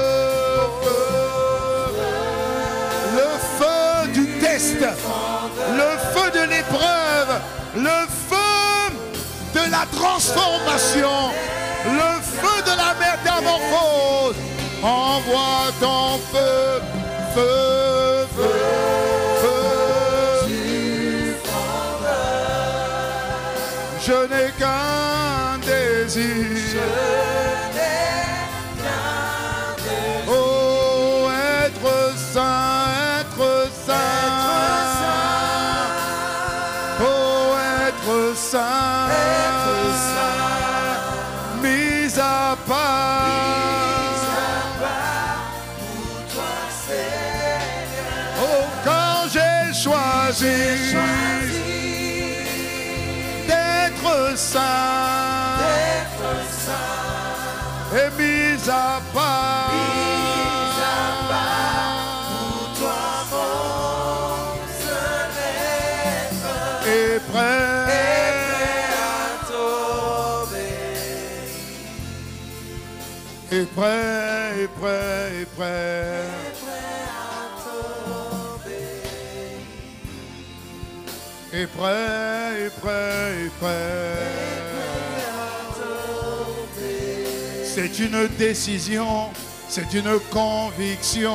Le feu de l'épreuve, le feu de la transformation, le feu de la métamorphose. Envoie ton feu. Je n'ai qu'un désir. Oh, être saint. Saint, mis à part pour toi, Seigneur. Oh, quand j'ai choisi d'être saint, et mis à part pour toi, mon seul être. Et prêt. Et prêt. Et prêt. C'est une décision, c'est une conviction.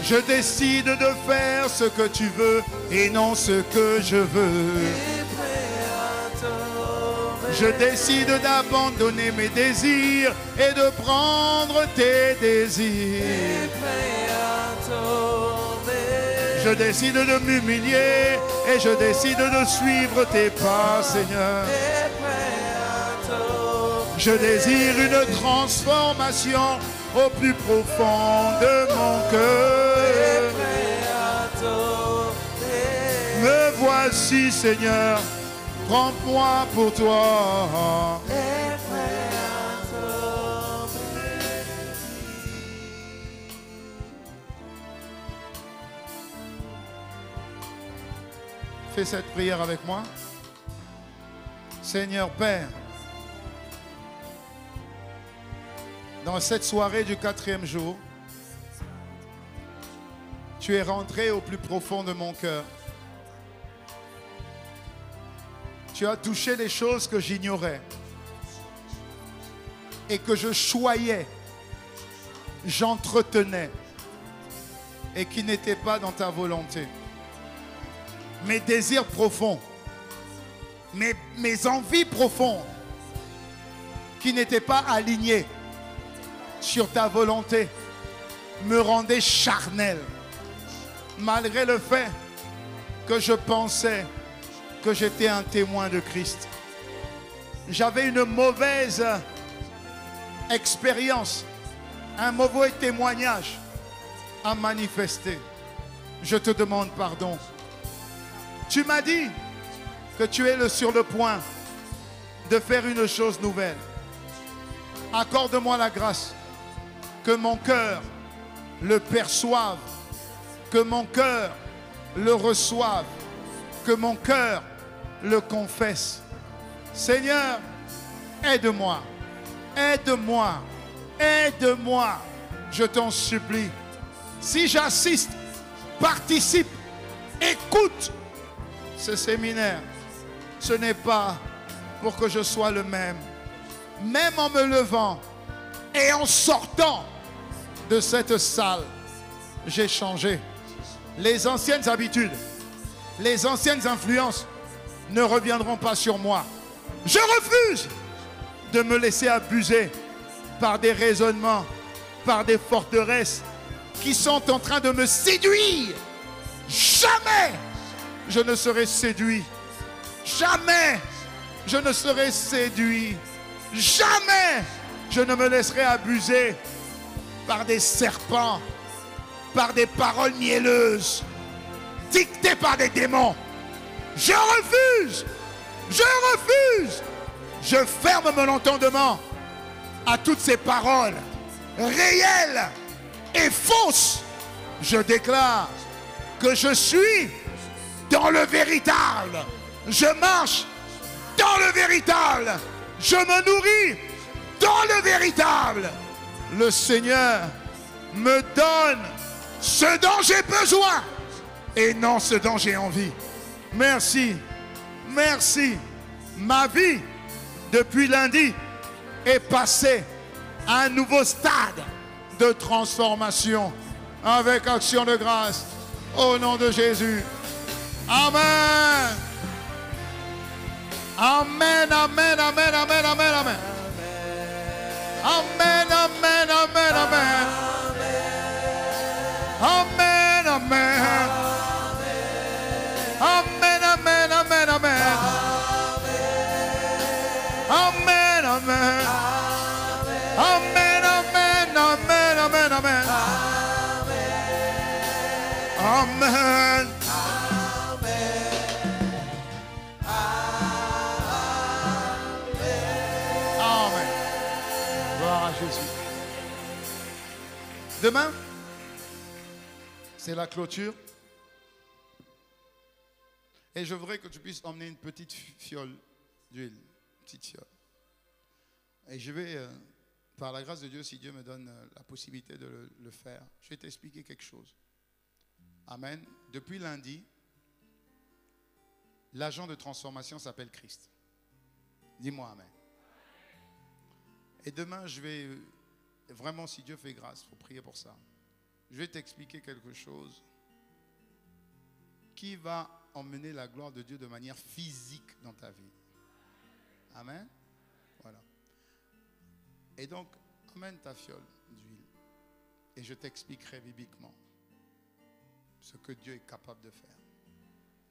Je décide de faire ce que tu veux et non ce que je veux. Je décide d'abandonner mes désirs et de prendre tes désirs. Je décide de m'humilier et je décide de suivre tes pas, Seigneur. Je désire une transformation au plus profond de mon cœur. Me voici, Seigneur. Prends-moi pour toi. Fais cette prière avec moi. Seigneur Père, dans cette soirée du 4e jour, tu es rentré au plus profond de mon cœur. Tu as touché les choses que j'ignorais et que je choyais, j'entretenais et qui n'étaient pas dans ta volonté. Mes désirs profonds, mes envies profondes qui n'étaient pas alignées sur ta volonté me rendaient charnel, malgré le fait que je pensais que j'étais un témoin de Christ. J'avais une mauvaise expérience, un mauvais témoignage à manifester. Je te demande pardon. Tu m'as dit que tu es sur le point de faire une chose nouvelle. Accorde-moi la grâce que mon cœur le perçoive, que mon cœur le reçoive, que mon cœur le confesse. Seigneur, aide-moi, aide-moi, aide-moi, je t'en supplie. Si j'assiste, participe, écoute ce séminaire, ce n'est pas pour que je sois le même. Même en me levant et en sortant de cette salle, j'ai changé. Les anciennes habitudes, les anciennes influences ne reviendront pas sur moi. Je refuse de me laisser abuser par des raisonnements, par des forteresses qui sont en train de me séduire. Jamais je ne serai séduit. Jamais je ne serai séduit. Jamais je ne me laisserai abuser par des serpents, par des paroles mielleuses, dictées par des démons. Je refuse, je refuse, je ferme mon entendement à toutes ces paroles réelles et fausses. Je déclare que je suis dans le véritable. Je marche dans le véritable. Je me nourris dans le véritable. Le Seigneur me donne ce dont j'ai besoin et non ce dont j'ai envie. Merci, merci. Ma vie, depuis lundi, est passée à un nouveau stade de transformation avec action de grâce au nom de Jésus. Amen. Amen, amen, amen, amen, amen, amen. Amen, amen, amen, amen. Amen, amen. Amen, amen, amen, amen. Amen, amen. Amen, amen, amen, amen, amen. Amen. Jésus. Demain, c'est la clôture. Et je voudrais que tu puisses emmener une petite fiole d'huile. Une petite fiole. Et je vais, par la grâce de Dieu, si Dieu me donne la possibilité de le faire, je vais t'expliquer quelque chose. Amen. Depuis lundi, l'agent de transformation s'appelle Christ. Dis-moi Amen. Et demain, je vais, vraiment, si Dieu fait grâce, il faut prier pour ça. Je vais t'expliquer quelque chose qui va emmener la gloire de Dieu de manière physique dans ta vie. Amen. Voilà. Et donc, amène ta fiole d'huile. Et je t'expliquerai bibliquement ce que Dieu est capable de faire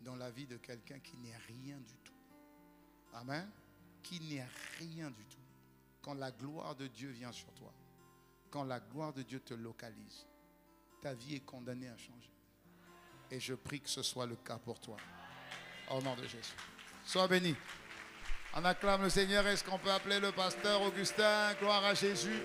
dans la vie de quelqu'un qui n'est rien du tout. Amen. Qui n'est rien du tout. Quand la gloire de Dieu vient sur toi, quand la gloire de Dieu te localise, ta vie est condamnée à changer. Et je prie que ce soit le cas pour toi. Au nom de Jésus. Sois béni. On acclame le Seigneur. Est-ce qu'on peut appeler le pasteur Augustin? Gloire à Jésus.